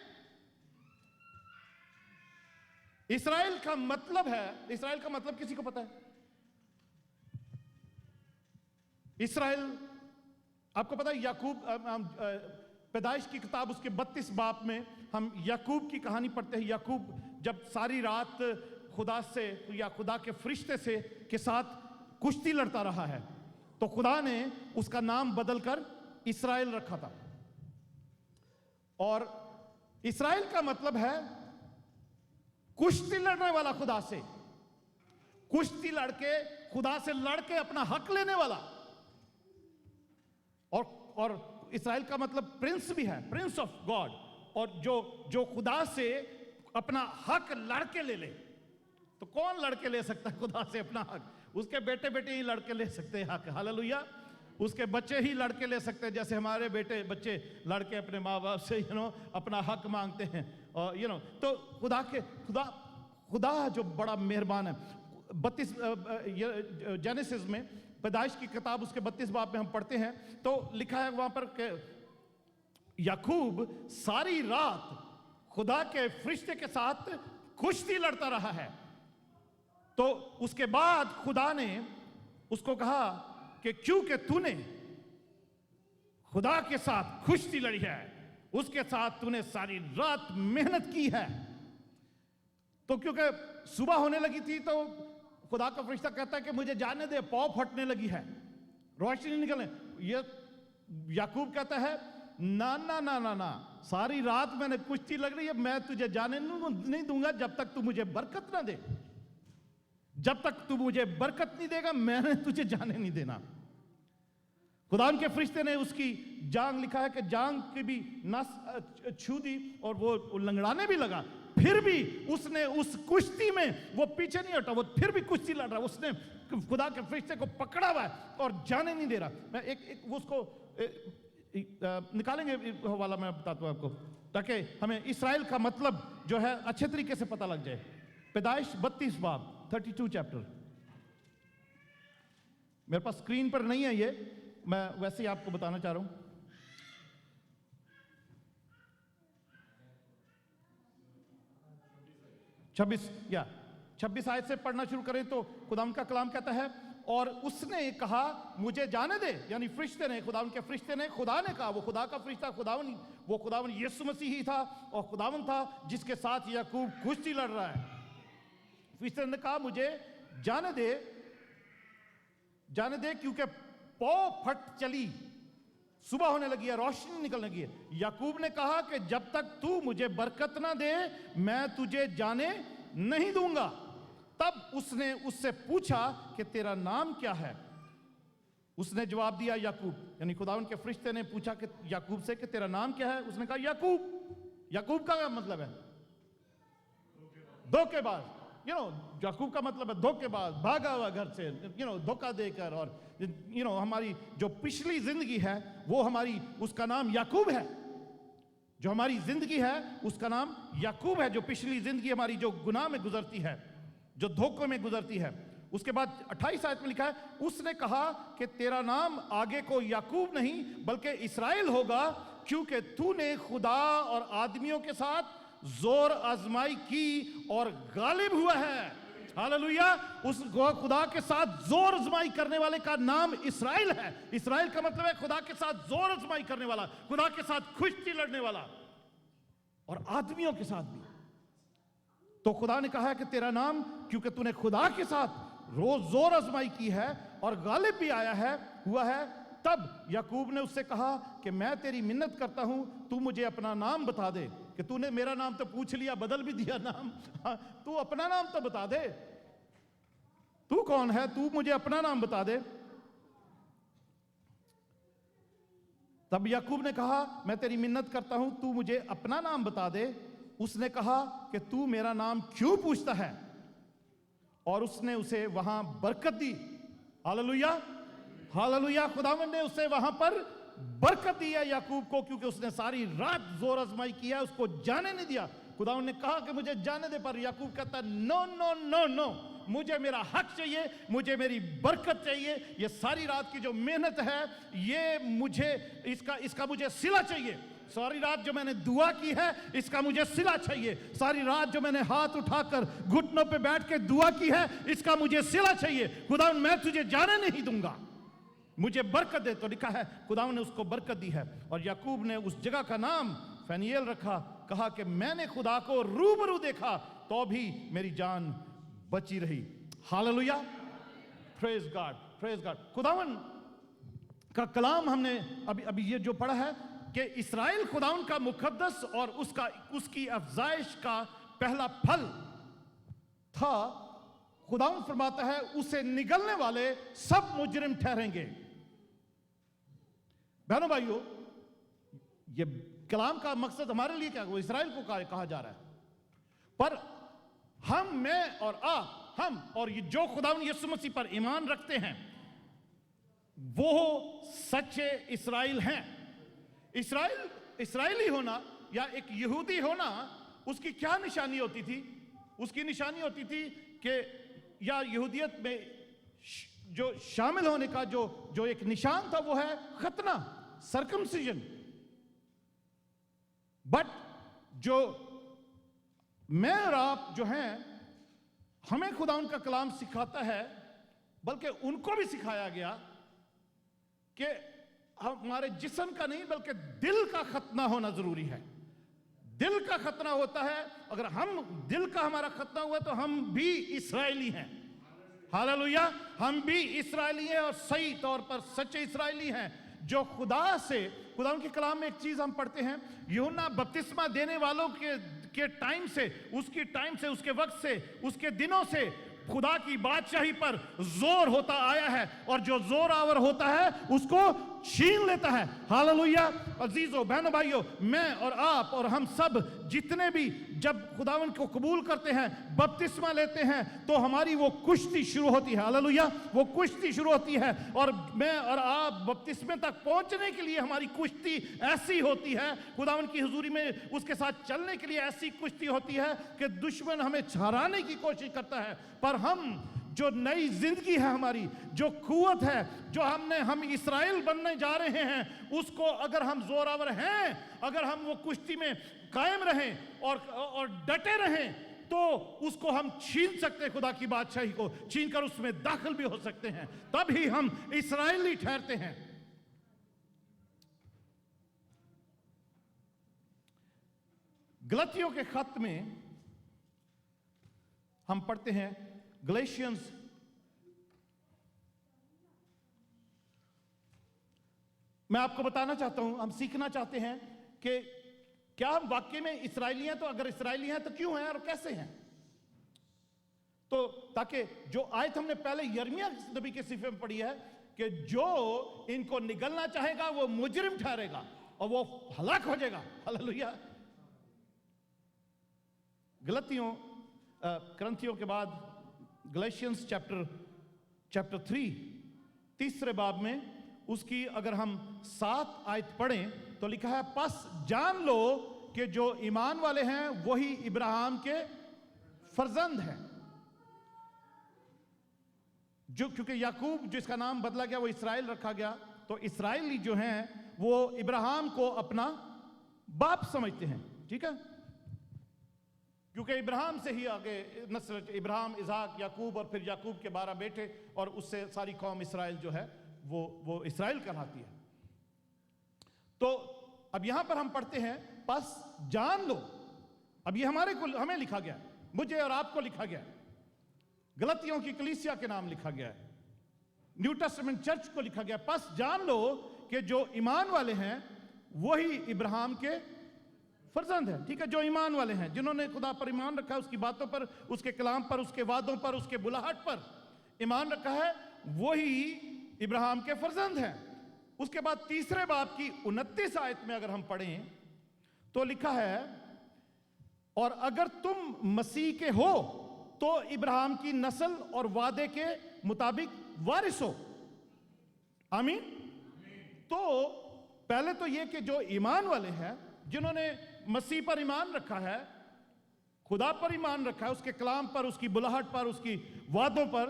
इस्राएल का मतलब है, इस्राएल का मतलब किसी को पता है? इस्राएल, आपको पता है याकूब, पैदाइश की किताब उसके 32 बाब में हम याकूब की कहानी पढ़ते हैं। याकूब जब सारी रात खुदा से या खुदा के फरिश्ते से के साथ कुश्ती लड़ता रहा है, तो खुदा ने उसका नाम बदलकर इस्राएल रखा था। और इस्राएल का मतलब है कुश्ती लड़ने वाला, खुदा से कुश्ती लड़के, खुदा से लड़के अपना हक लेने वाला। और इस्राएल का मतलब प्रिंस भी है, प्रिंस ऑफ गॉड। और जो खुदा से अपना हक लड़के ले ले। तो कौन लड़के ले सकता है खुदा से अपना हक? उसके बेटे बेटे ही लड़के ले सकते हैं हक। हालेलुया। उसके बच्चे ही लड़के ले सकते हैं, जैसे हमारे बेटे बच्चे लड़के अपने माँ बाप से अपना हक मांगते हैं। और तो खुदा जो बड़ा मेहरबान है। 32 जेनेसिस में, पैदाइश की किताब उसके 32 बाब में हम पढ़ते हैं, तो लिखा है वहां पर कि याकूब सारी रात खुदा के फरिश्ते के साथ कुश्ती लड़ता रहा है। तो उसके बाद खुदा ने उसको कहा कि क्योंकि तूने खुदा के साथ कुश्ती लड़ी है, उसके साथ तूने सारी रात मेहनत की है। तो क्योंकि सुबह होने लगी थी, तो खुदा का फरिश्ता कहता है कि मुझे जाने दे, पौ फटने लगी है, रोशनी निकलने। ये याकूब कहता है ना ना ना ना ना, सारी रात मैंने कुश्ती लग रही है, मैं तुझे जाने नहीं दूंगा जब तक तू मुझे बरकत ना दे। जब तक तू मुझे बरकत नहीं देगा मैंने तुझे जाने नहीं देना। खुदा के फरिश्ते ने उसकी जांग, लिखा है कि जांग की भी नस छू दी और वो लंगड़ाने भी लगा, फिर भी उसने उस कुश्ती में वो पीछे नहीं हटा, वो फिर भी कुश्ती लड़ रहा, उसने खुदा के फरिश्ते को पकड़ा हुआ है और जाने नहीं दे रहा। मैं एक उसको निकालेंगे वाला, मैं बताता हूं आपको, ताकि हमें इसराइल का मतलब जो है अच्छे तरीके से पता लग जाए। पैदाइश 32 बाब 32 चैप्टर, मेरे पास स्क्रीन पर नहीं है ये, मैं वैसे ही आपको बताना चाह रहा हूं। छब्बीस आयत से पढ़ना शुरू करें तो खुदावंद का कलाम कहता है, और उसने कहा मुझे जाने दे, यानी फरिश्ते ने, खुदावंद के फरिश्ते ने, खुदा ने कहा, वो खुदा का फरिश्ता खुदावंद यीशु मसीह ही था और खुदावंद था जिसके साथ याकूब कुश्ती लड़ रहा है। फरिश्ते ने कहा मुझे जाने दे क्योंकि पौ फट चली, सुबह होने लगी है, रोशनी निकलने लगी है। याकूब ने कहा कि जब तक तू मुझे बरकत ना दे मैं तुझे जाने नहीं दूंगा। तब उसने उससे पूछा कि तेरा नाम क्या है? उसने जवाब दिया याकूब, यानी खुदावंद के फरिश्ते ने पूछा कि याकूब से कि तेरा नाम क्या है? उसने कहा याकूब। याकूब का क्या मतलब है? धोखेबाज। याकूब का मतलब है धोखेबाज, भागा हुआ घर से, धोखा देकर। और हमारी जो पिछली जिंदगी है वो हमारी, उसका नाम याकूब है। जो हमारी जिंदगी है उसका नाम याकूब है। जो पिछली जिंदगी हमारी जो गुनाह में गुजरती है, जो धोखों में गुजरती है। उसके बाद 28 आयत में लिखा है, उसने कहा कि तेरा नाम आगे को याकूब नहीं बल्कि इसराइल होगा, क्योंकि तूने खुदा और आदमियों के साथ जोर आजमाई की और गालिब हुआ है। हालेलुया। उस खुदा के साथ जोर आजमाई करने वाले का नाम इसराइल है। इसराइल का मतलब है खुदा के साथ जोर आजमाई करने वाला, खुदा के साथ कुश्ती लड़ने वाला, और आदमियों के साथ भी। तो खुदा ने कहा है कि तेरा नाम, क्योंकि तूने खुदा के साथ रोज जोर आजमाई की है और गालिब भी आया है, हुआ है। तब याकूब ने उससे कहा कि मैं तेरी मिन्नत करता हूं, तू मुझे अपना नाम बता दे। कि तूने मेरा नाम तो पूछ लिया, बदल भी दिया नाम, तू अपना नाम तो बता दे, तू कौन है? तू मुझे अपना नाम बता दे। तब याकूब ने कहा मैं तेरी मिन्नत करता हूं, तू मुझे अपना नाम बता दे। उसने कहा कि तू मेरा नाम क्यों पूछता है? और उसने उसे वहां बरकत दी। Hallelujah, hallelujah. खुदावंद ने उसे वहां पर बरकत दी है याकूब को, क्योंकि उसने सारी रात जोर आजमाई किया, उसको जाने नहीं दिया। खुदावंद ने कहा कि मुझे जाने दे, पर याकूब कहता नो नो नो नो, मुझे मेरा हक चाहिए, मुझे मेरी बरकत चाहिए। ये सारी रात की जो मेहनत है, ये मुझे इसका मुझे सिला चाहिए। सारी रात जो मैंने दुआ की है, इसका मुझे सिला चाहिए। सारी रात जो मैंने हाथ उठाकर घुटनों पे बैठ के दुआ की है, इसका मुझे सिला चाहिए। खुदावंद मैं तुझे जाने नहीं दूंगा, मुझे बरकत दे। तो लिखा है खुदावंद ने उसको बरकत दी है। और याकूब ने उस जगह का नाम फनीएल रखा। कहा कि मैंने खुदा को रूबरू देखा तो भी मेरी जान बची रही। Hallelujah, praise God, praise God. खुदावंद का कलाम हमने अभी ये जो पढ़ा है कि इसराइल खुदावंद का मुकद्दस और उसकी अफजाइश का पहला फल था। खुदावंद फरमाता है उसे निगलने वाले सब मुजरिम ठहरेंगे। बहनों भाइयों, ये कलाम का मकसद हमारे लिए क्या? वो इसराइल को कहा जा रहा है। पर हम, मैं और हम और ये जो खुदावंद यीशु मसीह पर ईमान रखते हैं, वो सच्चे इसराइल हैं। इसराइली होना या एक यहूदी होना, उसकी क्या निशानी होती थी? उसकी निशानी होती थी कि या यहूदियत में जो शामिल होने का जो एक निशान था, वो है खतना, सर्कमसिजन। बट जो मैं और आप जो हैं, हमें खुदा उनका कलाम सिखाता है, बल्कि उनको भी सिखाया गया कि हमारे जिस्म का नहीं बल्कि दिल का खतना होना जरूरी है। दिल का खतना होता है। अगर हम दिल का हमारा खतना हुआ तो हम भी इसराइली हैं। हालेलुया, हम भी इसराइली हैं और सही तौर पर सच्चे इसराइली हैं, जो खुदा के कलाम में एक चीज हम पढ़ते हैं, यूहन्ना बपतिस्मा देने वालों के टाइम से, उसके वक्त से, उसके दिनों से खुदा की बादशाही पर जोर होता आया है, और जो जोरावर होता है उसको छीन लेता है। हालेलुया। अजीजों, बहनों, भाइयों, मैं और आप और हम सब जितने भी जब खुदावन को कबूल करते हैं, बपतिस्मा लेते हैं, तो हमारी वो कुश्ती शुरू होती है। हालेलुया। वो कुश्ती शुरू होती है, और मैं और आप बपतिस्मे तक पहुंचने के लिए हमारी कुश्ती ऐसी होती है, खुदावन की हुजूरी में उसके साथ चलने के लिए ऐसी कुश्ती होती है कि दुश्मन हमें हराने की कोशिश करता है, पर हम जो नई जिंदगी है हमारी, जो कुव्वत है, जो हम इस्राएल बनने जा रहे हैं, उसको अगर हम जोरावर हैं, अगर हम वो कुश्ती में कायम रहें और डटे रहें, तो उसको हम छीन सकते हैं। खुदा की बादशाही को छीन कर उसमें दाखिल भी हो सकते हैं, तभी हम इस्राएली ठहरते हैं। गलतियों के खत में हम पढ़ते हैं, गलेशियंस मैं आपको बताना चाहता हूं, हम सीखना चाहते हैं कि क्या हम वाकई में इस्राएली हैं, तो अगर इस्राएली हैं तो क्यों हैं और कैसे हैं। तो ताकि जो आयत हमने पहले यिर्मयाह नबी के सिफे में पढ़ी है कि जो इनको निगलना चाहेगा वो मुजरिम ठहरेगा और वो हलाक हो जाएगा। हालेलुया। करंथियों के बाद गलेशियंस चैप्टर 3 तीसरे बाब में उसकी अगर हम 7 आयत पढ़ें तो लिखा है, बस जान लो कि जो ईमान वाले हैं वही इब्राहिम के फर्जंद हैं। जो क्योंकि याकूब जिसका नाम बदला गया वो इस्राएल रखा गया, तो इस्राएली जो हैं वो इब्राहिम को अपना बाप समझते हैं। ठीक है, क्योंकि इब्राहिम से ही आगे नस्ल, इब्राहिम, इज़हाक, याकूब और फिर याकूब के 12 बेटे, और उससे सारी कौम इस्राएल जो है वो इस्राएल कहलाती है। तो अब यहां पर हम पढ़ते हैं, बस जान लो। अब ये हमें लिखा गया, मुझे और आपको लिखा गया, गलतियों की कलीसिया के नाम लिखा गया है, न्यू टेस्टामेंट चर्च को लिखा गया, बस जान लो कि जो ईमान वाले हैं वही इब्राहिम के फर्जंद है। ठीक है, जो ईमान वाले हैं, जिन्होंने खुदा पर ईमान रखा है, उसकी बातों पर, उसके कलाम पर, उसके वादों पर, उसके बुलाहट पर ईमान रखा है, वही इब्राहिम के फर्जंद हैं। उसके बाद तीसरे बाब की 29 आयत में अगर हम पढ़ें तो लिखा है, और अगर तुम मसीह के हो तो इब्राहिम की नस्ल और वादे के मुताबिक वारिस हो। आमीन। तो पहले तो यह कि जो ईमान वाले हैं, जिन्होंने मसीह पर ईमान रखा है, खुदा पर ईमान रखा है, उसके कलाम पर, उसकी बुलाहट पर, उसकी वादों पर,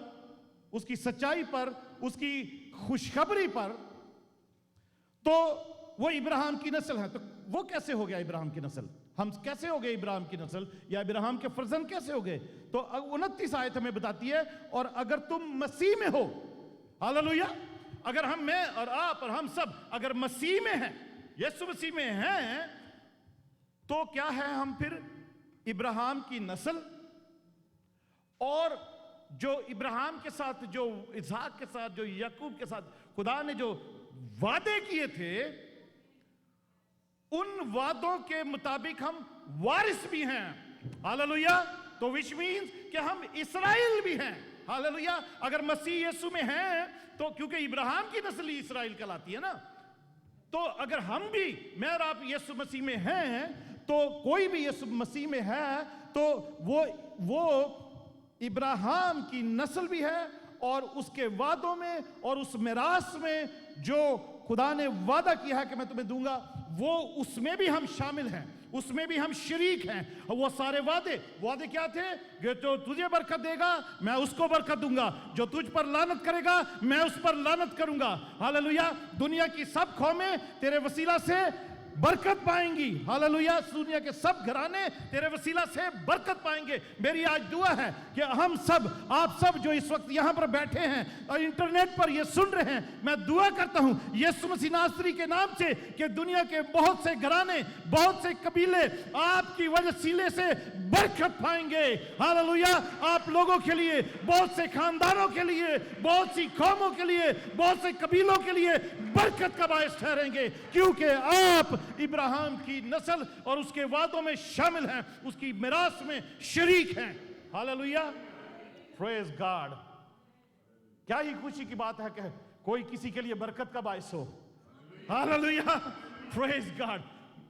उसकी सच्चाई पर, उसकी खुशखबरी पर, तो वो इब्राहिम की नस्ल है। तो वो कैसे हो गया इब्राहिम की नस्ल? हम कैसे हो गए इब्राहिम की नस्ल, या इब्राहिम के फर्जंद कैसे हो गए? तो 29 आयत हमें बताती है, और अगर तुम मसीह में हो, हालेलुया, अगर मैं और आप और हम सब अगर मसीह में हैं, यीशु मसीह में हैं, तो क्या है, हम फिर इब्राहिम की नस्ल, और जो इब्राहिम के साथ, जो इसहाक के साथ, जो याकूब के साथ खुदा ने जो वादे किए थे, उन वादों के मुताबिक हम वारिस भी हैं। हालेलुया। तो विच मीन्स कि हम इस्राएल भी हैं। हालेलुया। अगर मसीह यीशु में हैं, तो क्योंकि इब्राहिम की नस्ल ही इस्राएल कहलाती है ना, तो अगर हम भी, मैं और आप यीशु मसीह में हैं, तो कोई भी यीशु मसीह में है, तो वो इब्राहिम की नस्ल भी है, और उसके वादों में और उस मिरास में जो खुदा ने वादा किया है कि मैं तुम्हें दूंगा, वो उसमें भी हम शामिल हैं, उसमें भी हम शरीक हैं। वो सारे वादे क्या थे? कि जो तुझे बरकत देगा मैं उसको बरकत दूंगा, जो तुझ पर लानत करेगा मैं उस पर लानत करूंगा। हालेलुया। दुनिया की सब कौमें तेरे वसीला से बरकत पाएंगी। हालेलुया। दुनिया के सब घराने तेरे वसीला से बरकत पाएंगे। मेरी आज दुआ है कि हम सब, आप सब जो इस वक्त यहां पर बैठे हैं और इंटरनेट पर ये सुन रहे हैं, मैं दुआ करता हूं यीशु मसीह नासरी के नाम से कि दुनिया के बहुत से घराने, बहुत से कबीले आपकी वसीले से बरकत पाएंगे। हालेलुया। आप लोगों के लिए, बहुत से खानदानों के लिए, बहुत सी कौमों के लिए, बहुत से कबीलों के लिए बरकत का बायस ठहरेंगे, क्योंकि आप इब्राहिम की नस्ल और उसके वादों में शामिल हैं, उसकी मिरास में शरीक हैं। हालेलुया। Praise God. क्या ही खुशी की बात है कि कोई किसी के लिए बरकत का बायस हो। Hallelujah, praise God.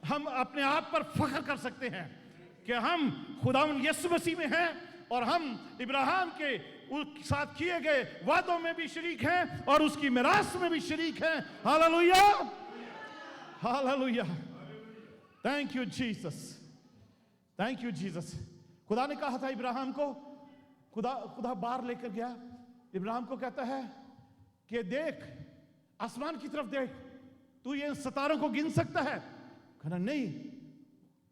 हम अपने आप पर फख्र कर सकते हैं कि हम खुदावंद यीशु मसीह में हैं और हम इब्राहिम के उसके साथ किए गए वादों में भी शरीक हैं और उसकी मिरास में भी शरीक हैं। Hallelujah, hallelujah, thank you Jesus, thank you Jesus. खुदा ने कहा था इब्राहिम को, खुदा बाहर लेकर गया, इब्राहिम को कहता है कि देख आसमान की तरफ देख, तू ये सितारों को गिन सकता है? कहना नहीं।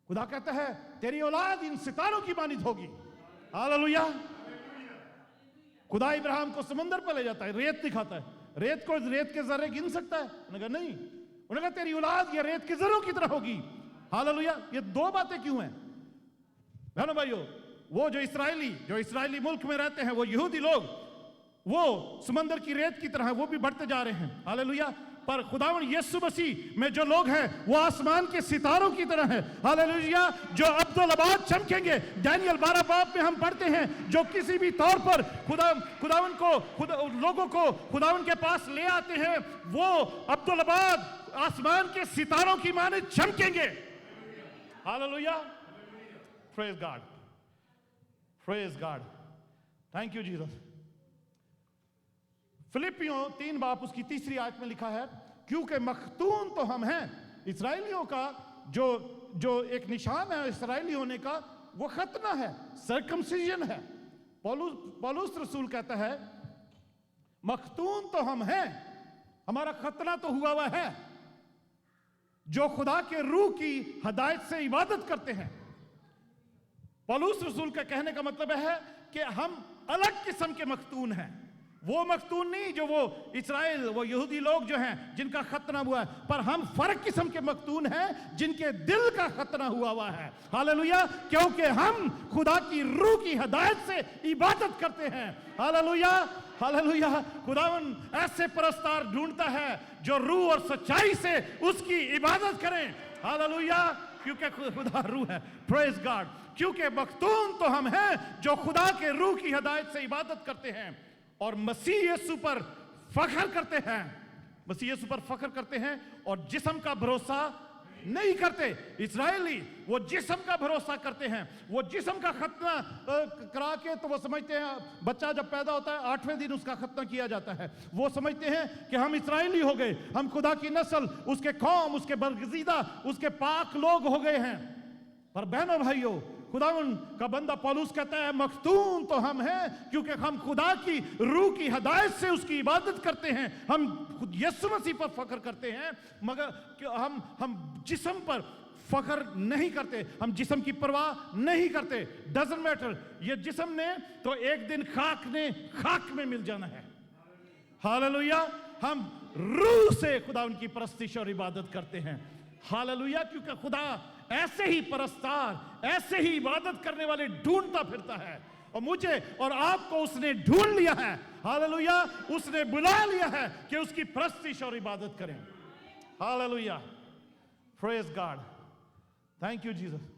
खुदा कहता है तेरी औलाद इन सितारों की मानित होगी। हालेलुया। खुदा इब्राहिम को समंदर पर ले जाता है, रेत दिखाता है, रेत को रेत के जर्रे गिन सकता है? उन्होंने कहा नहीं। उन्होंने कहा तेरी औलाद ये रेत के जर्रों की तरह होगी। हालेलुया। ये दो बातें क्यों हैं बहनों भाइयों? वो जो इस्राएली मुल्क में रहते हैं, वो यहूदी लोग, वो समंदर की रेत की तरह है, वो भी बढ़ते जा रहे हैं। हालेलुया। पर खुदावंद यीशु मसीह में जो लोग हैं वो आसमान के सितारों की तरह हैं। हालेलुया। जो अब्दुल अबाद चमकेंगे, दानियल 12 बाब में हम पढ़ते हैं, जो किसी भी तौर पर खुदावंद को लोगों को खुदावंद के पास ले आते हैं, वो अब्दुल अबाद आसमान के सितारों की मानित चमकेंगे। Hallelujah, praise God, praise God, thank you Jesus. फिलिपियों 3 बाब उसकी 3री आयत में लिखा है, क्योंकि मखतून तो हम हैं। इसराइलियों का जो एक निशान है इसराइली होने का, वो खतना है, सर्कमसिजन है। पौलुस रसूल कहता है मखतून तो हम हैं, हमारा खतना तो हुआ हुआ है, जो खुदा के रूह की हदायत से इबादत करते हैं। पौलुस रसूल का कहने का मतलब है कि हम अलग किस्म के मखतून हैं। वो मखतून नहीं जो वो इस्राएल, वो यहूदी लोग जो हैं जिनका खतना हुआ है, पर हम फर्क किस्म के मखतून हैं जिनके दिल का खतना हुआ है। हालेलुया। क्योंकि हम खुदा की रूह की हदायत से इबादत करते हैं। Hallelujah, hallelujah. खुदावन ऐसे परस्तार ढूंढता है जो रूह और सच्चाई से उसकी इबादत करें। हालेलुया। क्योंकि खुदा रूह है। Praise God. क्योंकि मखतून तो हम हैं जो खुदा के रूह की हदायत से इबादत करते हैं और मसीह यीशु पर फख्र करते हैं, मसीह यीशु पर फख्र करते हैं और जिस्म का भरोसा नहीं करते। इस्राएली वो जिस्म का भरोसा करते हैं, वो जिस्म का खतना करा के, तो वो समझते हैं बच्चा जब पैदा होता है 8वें दिन उसका खतना किया जाता है। वो समझते हैं कि हम इस्राएली हो गए, हम खुदा की नस्ल, उसके कौम, उसके बरगजीदा, उसके पाक लोग हो गए हैं। पर बहनों भाइयों, खुदावन का बंदा पौलुस कहता है मखतून तो हम हैं क्योंकि हम खुदा की रूह की हदायत से उसकी इबादत करते हैं। हम यीशु मसीह पर फख्र करते हैं, मगर हम जिस्म पर फख्र नहीं करते, हम जिस्म की परवाह नहीं करते। डजंट मैटर, ये जिस्म ने तो एक दिन खाक में मिल जाना है। हालेलुया। हम रूह से खुदा उनकी परस्तिश और इबादत करते हैं। हालेलुया। क्योंकि खुदा ऐसे ही परस्तार, ऐसे ही इबादत करने वाले ढूंढता फिरता है और मुझे और आपको उसने ढूंढ लिया है। हालेलुया। उसने बुला लिया है कि उसकी परस्तिश और इबादत करें। Hallelujah, praise God, thank you Jesus.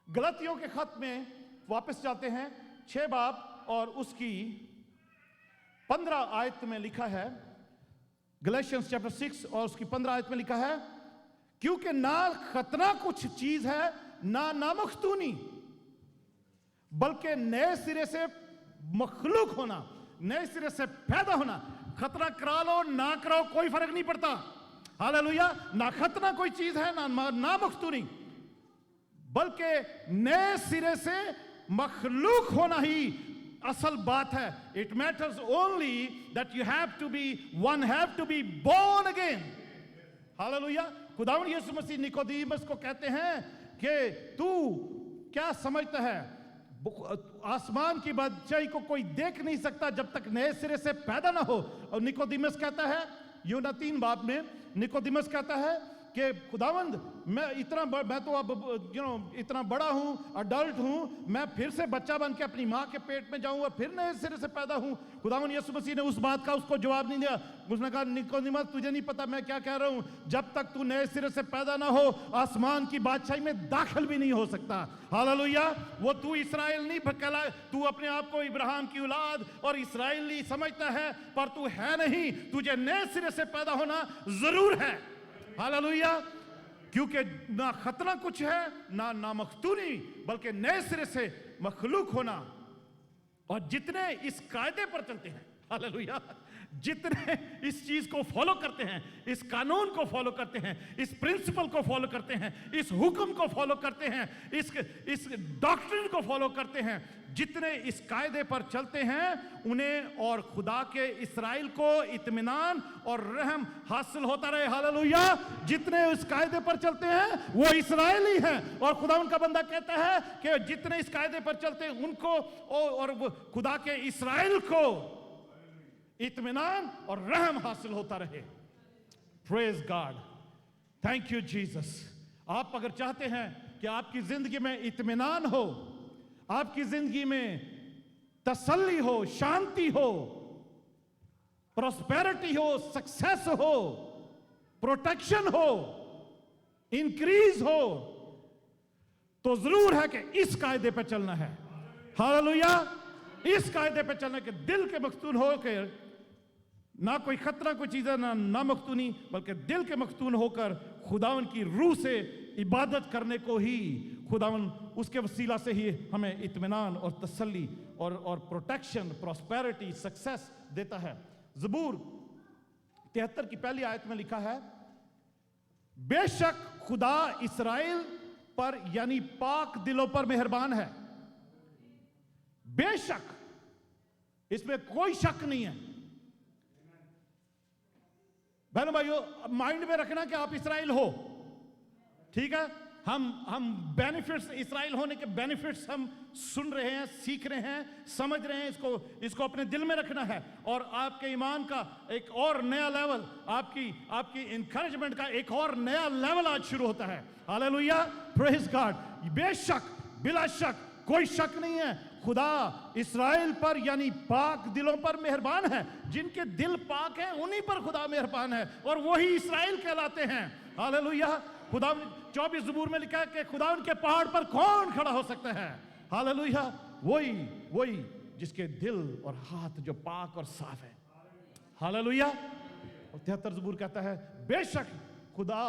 गलतियों के खत में वापस जाते हैं 6 बाब और उसकी 15 आयत में लिखा है, गैलेशियंस चैप्टर 6 और उसकी 15 आयत में लिखा है, क्योंकि ना खतना कुछ चीज है ना नामख्तूनी, बल्कि नए सिरे से मखलूक होना, नए सिरे से पैदा होना। खतना करा लो ना कराओ कोई फर्क नहीं पड़ता। हालेलुया। ना खतना कोई चीज है ना नामख्तूनी, बल्कि नए सिरे से मखलूक होना ही असल बात है। It matters only that you have to be born again. Hallelujah. खुदावंद यीशु मसीह निकोदेमुस को कहते हैं कि तू क्या समझता है, आसमान की बादशाही को कोई देख नहीं सकता जब तक नए सिरे से पैदा ना हो। और निकोदेमुस कहता है, यूहन्ना 3 बाब में निकोदेमुस कहता है कि खुदावंद मैं तो अब इतना बड़ा हूं, अडल्ट हूं, मैं फिर से बच्चा बन के अपनी माँ के पेट में जाऊं और फिर नए सिरे से पैदा हूं। खुदावंद यीशु मसीह ने उस बात का उसको जवाब नहीं दिया। उसने कहा निकोदेमुस, तुझे नहीं पता मैं क्या कह रहा हूं, जब तक तू नए सिरे से पैदा ना हो आसमान की बादशाही में दाखिल भी नहीं हो सकता। हालेलुया। वो तू इस्राएल नहीं कहला, तू अपने आप को इब्राहिम की औलाद और इस्राएली समझता है, पर तू है नहीं, तुझे नए सिरे से पैदा होना जरूर है। हालेलुया। क्योंकि ना खतना कुछ है ना मख्तूनी, बल्कि नए सिरे से मखलूक होना। और जितने इस कायदे पर चलते हैं, हालेलुया, जितने इस चीज को फॉलो करते हैं, इस कानून को फॉलो करते हैं, इस प्रिंसिपल को फॉलो करते हैं, इस हुक्म को फॉलो करते हैं, इस डॉक्ट्रिन को फॉलो करते हैं, जितने इस कायदे पर चलते हैं उन्हें और खुदा के इस्राएल को इत्मीनान और रहम हासिल होता रहे। हालेलुया। जितने इस कायदे पर चलते हैं वो इस्राएली हैं, और खुदा उनका बंदा कहता है कि जितने इस कायदे पर चलते हैं उनको और खुदा के इस्राएल को इत्मीनान और रहम हासिल होता रहे। Praise God, thank you Jesus. आप अगर चाहते हैं कि आपकी जिंदगी में इत्मीनान हो, आपकी जिंदगी में तसल्ली हो, शांति हो, प्रॉस्पेरिटी हो, सक्सेस हो, प्रोटेक्शन हो, इंक्रीज हो, तो जरूर है कि इस कायदे पे चलना है। हालेलुया। इस कायदे पे चलना कि दिल के मख्तून होकर, ना कोई खतरा कोई चीज है ना मख्तूनी, बल्कि दिल के मख्तून होकर खुदावन की रूह से इबादत करने को ही खुदावन उसके वसीला से ही हमें इत्मीनान और तसल्ली और प्रोटेक्शन, प्रॉस्पेरिटी, सक्सेस देता है। ज़बूर 73 की पहली आयत में लिखा है, बेशक खुदा इस्राएल पर यानी पाक दिलों पर मेहरबान है। बेशक, इसमें कोई शक नहीं है। बहनों भाइयों, माइंड में रखना कि आप इस्राएल हो, ठीक है। हम बेनिफिट्स, इस्राएल होने के बेनिफिट्स हम सुन रहे हैं, सीख रहे हैं, समझ रहे हैं। इसको अपने दिल में रखना है, और आपके ईमान का एक और नया लेवल, आपकी इंकरेजमेंट का एक और नया लेवल आज शुरू होता है। Hallelujah, praise God. बेशक, बिला शक, कोई शक नहीं है, खुदा इस्राएल पर यानी पाक दिलों पर मेहरबान है। जिनके दिल पाक हैं उन्हीं पर खुदा मेहरबान है, और वही इस्राएल कहलाते हैं। हालेलुया। खुदा 24 ज़बूर में लिखा है कि खुदा उनके पहाड़ पर कौन खड़ा हो सकता है। हालेलुया। वही जिसके दिल और हाथ जो पाक और साफ है। हालेलुया। और 73 ज़बूर कहता है, बेशक खुदा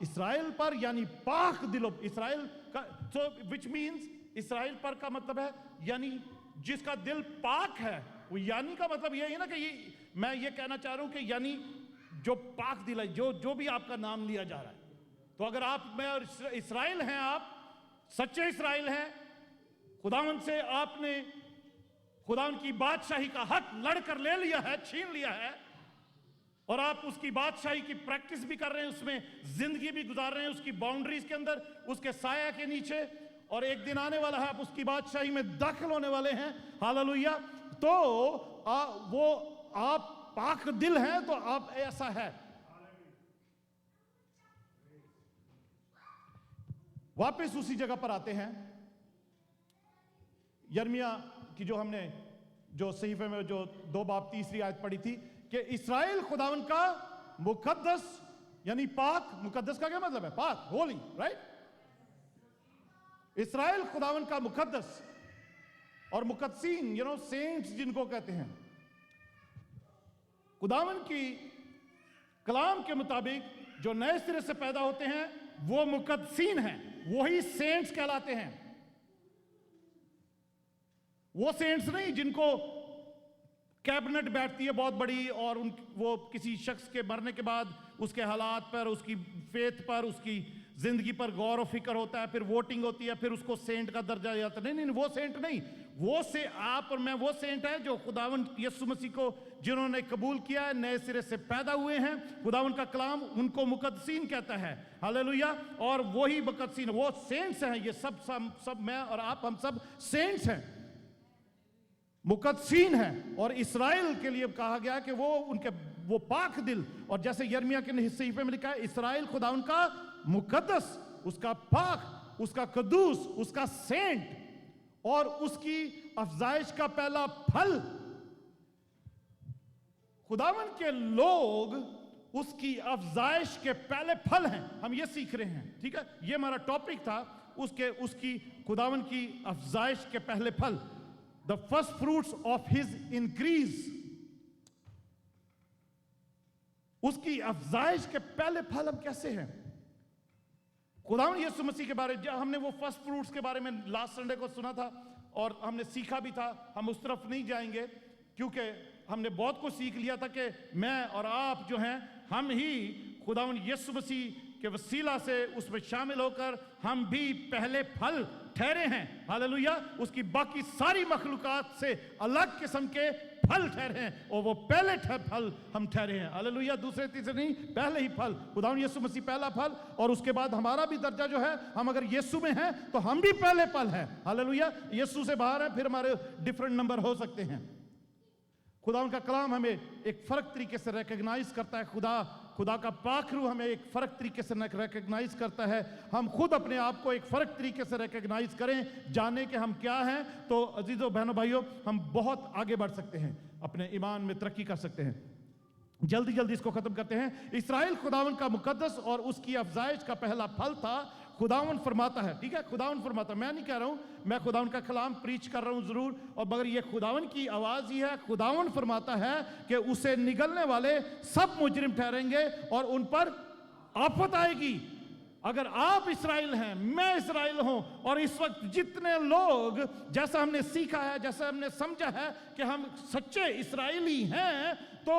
इस्राएल पर यानी पाक दिलों, इस्राएल का, so which means इस्राएल पर का मतलब है यानी जिसका दिल पाक है। वो यानी का मतलब ये है ना कि मैं ये कहना चाह रहा हूं कि यानी जो पाक दिल है, जो भी आपका नाम लिया जा रहा है, तो अगर आप में और इस्राएल हैं, आप सच्चे इस्राएल हैं, खुदावन से आपने खुदावन की बादशाही का हक लड़कर ले लिया है, छीन लिया है, और आप उसकी बादशाही की प्रैक्टिस भी कर रहे हैं, उसमें जिंदगी भी गुजार रहे हैं, उसकी बाउंड्रीज के अंदर, उसके साया के नीचे, और एक दिन आने वाला है आप उसकी बादशाही में दाखिल होने वाले हैं। हालेलुया। तो वो आप पाक दिल हैं, तो आप ऐसा है। वापस उसी जगह पर आते हैं, यिर्मयाह की जो सहीफे में जो 2 बाब 3 आयत पढ़ी थी कि इस्राएल खुदावन का मुकद्दस यानी पाक। मुकद्दस का क्या मतलब है? पाक, होली, राइट। इस्राएल खुदावन का मुकद्दस, और मुकद्दसीन सेंट्स जिनको कहते हैं, खुदावन की कलाम के मुताबिक जो नए सिरे से पैदा होते हैं वो मुकद्दसीन हैं, वही सेंट्स कहलाते हैं। वो सेंट्स नहीं जिनको कैबिनेट बैठती है बहुत बड़ी, और वो किसी शख्स के मरने के बाद उसके हालात पर, उसकी फेथ पर, उसकी जिंदगी पर गौर और फिक्र होता है, फिर वोटिंग होती है, फिर उसको सेंट का दर्जा जाता है। नहीं, वो सेंट नहीं। वो से आप और मैं वो सेंट है जो खुदावन यीशु मसीह को जिन्होंने कबूल किया है, नए सिरे से पैदा हुए हैं। खुदावन का कलाम उनको मुकद्दसीन कहता है। हालेलुया। और वही मुकद्दसीन, वो सेंट्स हैं। ये सब मैं और आप, हम सब सेंट्स हैं, मुकद्दसीन हैं। और इस्राएल के लिए कहा गया कि वो पाक दिल, और जैसे यिर्मयाह के सहीफे में लिखा है, इस्राएल खुदावन का मुकद्दस, उसका पाक, उसका कदूस, उसका सेंट, और उसकी अफजाइश का पहला फल। खुदावन के लोग उसकी अफजाइश के पहले फल हैं, हम ये सीख रहे हैं, ठीक है। ये हमारा टॉपिक था, उसकी खुदावन की अफजाइश के पहले फल, the first fruits of his increase. उसकी अफजाइश के पहले फल हम कैसे हैं? खुदावन यीशु मसीह के बारे में हमने वो फर्स्ट फ्रूट्स के बारे में लास्ट संडे को सुना था और हमने सीखा भी था। हम उस तरफ नहीं जाएंगे क्योंकि हमने बहुत कुछ सीख लिया था कि मैं और आप जो हैं, हम ही खुदावन यीशु मसीह के वसीला से उसमें शामिल होकर हम भी पहले फल ठहरे हैं। हालेलुया। उसकी बाकी सारी मखलूकात से अलग किस्म के फल ठहरे हैं और वो पहले फल हम ठहरे हैं। हालेलुया। दूसरे तीसरे नहीं, पहले ही फल। खुदावन यीशु मसीह पहला फल, और उसके बाद हमारा भी दर्जा जो है, हम अगर यीशु में हैं तो हम भी पहले फल हैं। हालेलुया। यीशु से बाहर है फिर हमारे डिफरेंट नंबर हो सकते हैं। खुदावन का कलाम हमें एक फर्क तरीके से रिकग्नाइज करता है। खुदा का पाखरू हमें एक फर्क तरीके से रिकग्नाइज करता है। हम खुद अपने आप को एक फर्क तरीके से रिकग्नाइज करें, जाने कि हम क्या हैं, तो अजीजों बहनों भाइयों, हम बहुत आगे बढ़ सकते हैं, अपने ईमान में तरक्की कर सकते हैं। जल्दी जल्दी इसको खत्म करते हैं। इस्राएल खुदावन का मुकद्दस और उसकी अफजाइश का पहला फल था। खुदावन फरमाता है, ठीक है, खुदावन फरमाता है, मैं नहीं कह रहा हूं, मैं खुदावन का कलाम प्रीच कर रहा हूं जरूर, और मगर ये खुदावन की आवाज ही है। खुदावन फरमाता है कि उसे निगलने वाले सब मुजरिम ठहरेंगे और उन पर आफत आएगी। अगर आप इस्राएल हैं, मैं इस्राएल हूं, और इस वक्त जितने लोग, जैसा हमने सीखा है, जैसा हमने समझा है कि हम सच्चे इस्राएली हैं, तो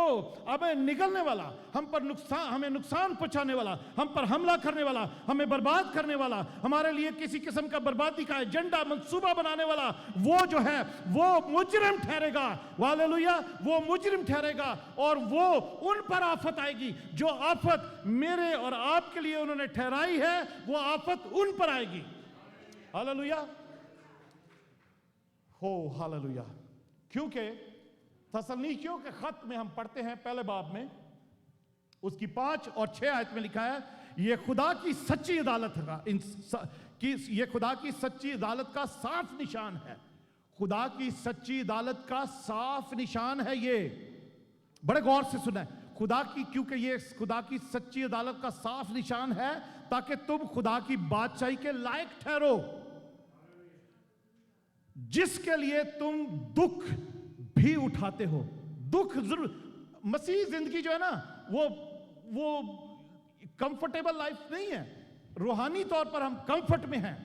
हमें निगलने वाला, हमें नुकसान पहुंचाने वाला, हम पर हमला करने वाला, हमें बर्बाद करने वाला, हमारे लिए किसी किस्म का बर्बादी का एजेंडा मंसूबा बनाने वाला, वो जो है वो मुजरिम ठहरेगा। हालेलुया। वो मुजरिम ठहरेगा और वो उन पर आफत आएगी। जो आफत मेरे और आपके लिए उन्होंने ठहराई है, वो आफत उन पर आएगी। हालेलुया। हो हालेलुया। क्योंकि थस्सलुनीकियों के खत में हम पढ़ते हैं पहले बाब में, उसकी 5 और 6 आयत में लिखा है, ये खुदा की सच्ची अदालत है, ये खुदा की सच्ची अदालत का साफ निशान है। खुदा की सच्ची अदालत का साफ निशान है। ये बड़े गौर से सुना है, खुदा की, क्योंकि ये खुदा की सच्ची अदालत का साफ निशान है ताकि तुम खुदा की बादशाही के लायक ठहरो, जिसके लिए तुम दुख भी उठाते हो। दुख जरूर, मसीह जिंदगी जो है ना, वो कंफर्टेबल लाइफ नहीं है। रूहानी तौर पर हम कंफर्ट में हैं,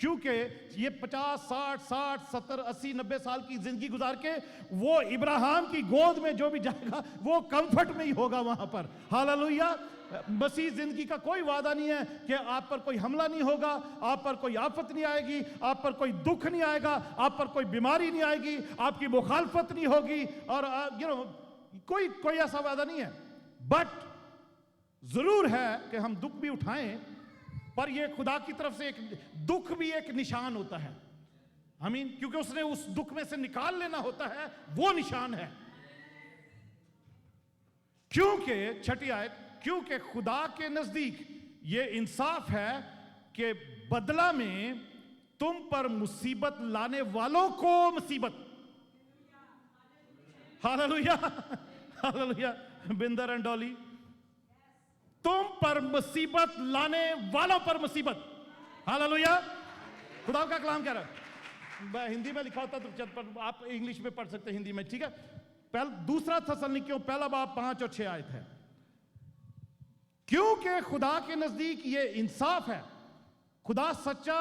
क्योंकि ये 50, 60, 70, 80, 90 साल की जिंदगी गुजार के वो इब्राहिम की गोद में जो भी जाएगा वो कंफर्ट में ही होगा वहां पर। हालेलुया। मसीह जिंदगी का कोई वादा नहीं है कि आप पर कोई हमला नहीं होगा, आप पर कोई आफत नहीं आएगी, आप पर कोई दुख नहीं आएगा, आप पर कोई बीमारी नहीं आएगी, आपकी मुखालफत नहीं होगी, और कोई ऐसा वादा नहीं है। बट जरूर है कि हम दुख भी उठाएं, पर यह खुदा की तरफ से एक दुख भी एक निशान होता है। आमीन। क्योंकि उसने उस दुख में से निकाल लेना होता है, वो निशान है। क्योंकि 6 आयत, क्योंकि खुदा के नजदीक ये इंसाफ है कि बदला में तुम पर मुसीबत लाने वालों को मुसीबत। Hallelujah. Hallelujah. Binder and Dolly, तुम पर मुसीबत लाने वालों पर मुसीबत। हालेलुया। खुदा का कलाम कह रहा है। मैं हिंदी में लिखा होता तो आप इंग्लिश में पढ़ सकते हैं, हिंदी में, ठीक है। दूसरा थस्सलुनीकियों पहला बाब 5 और 6 आयत है, क्योंकि खुदा के नजदीक ये इंसाफ है। खुदा सच्चा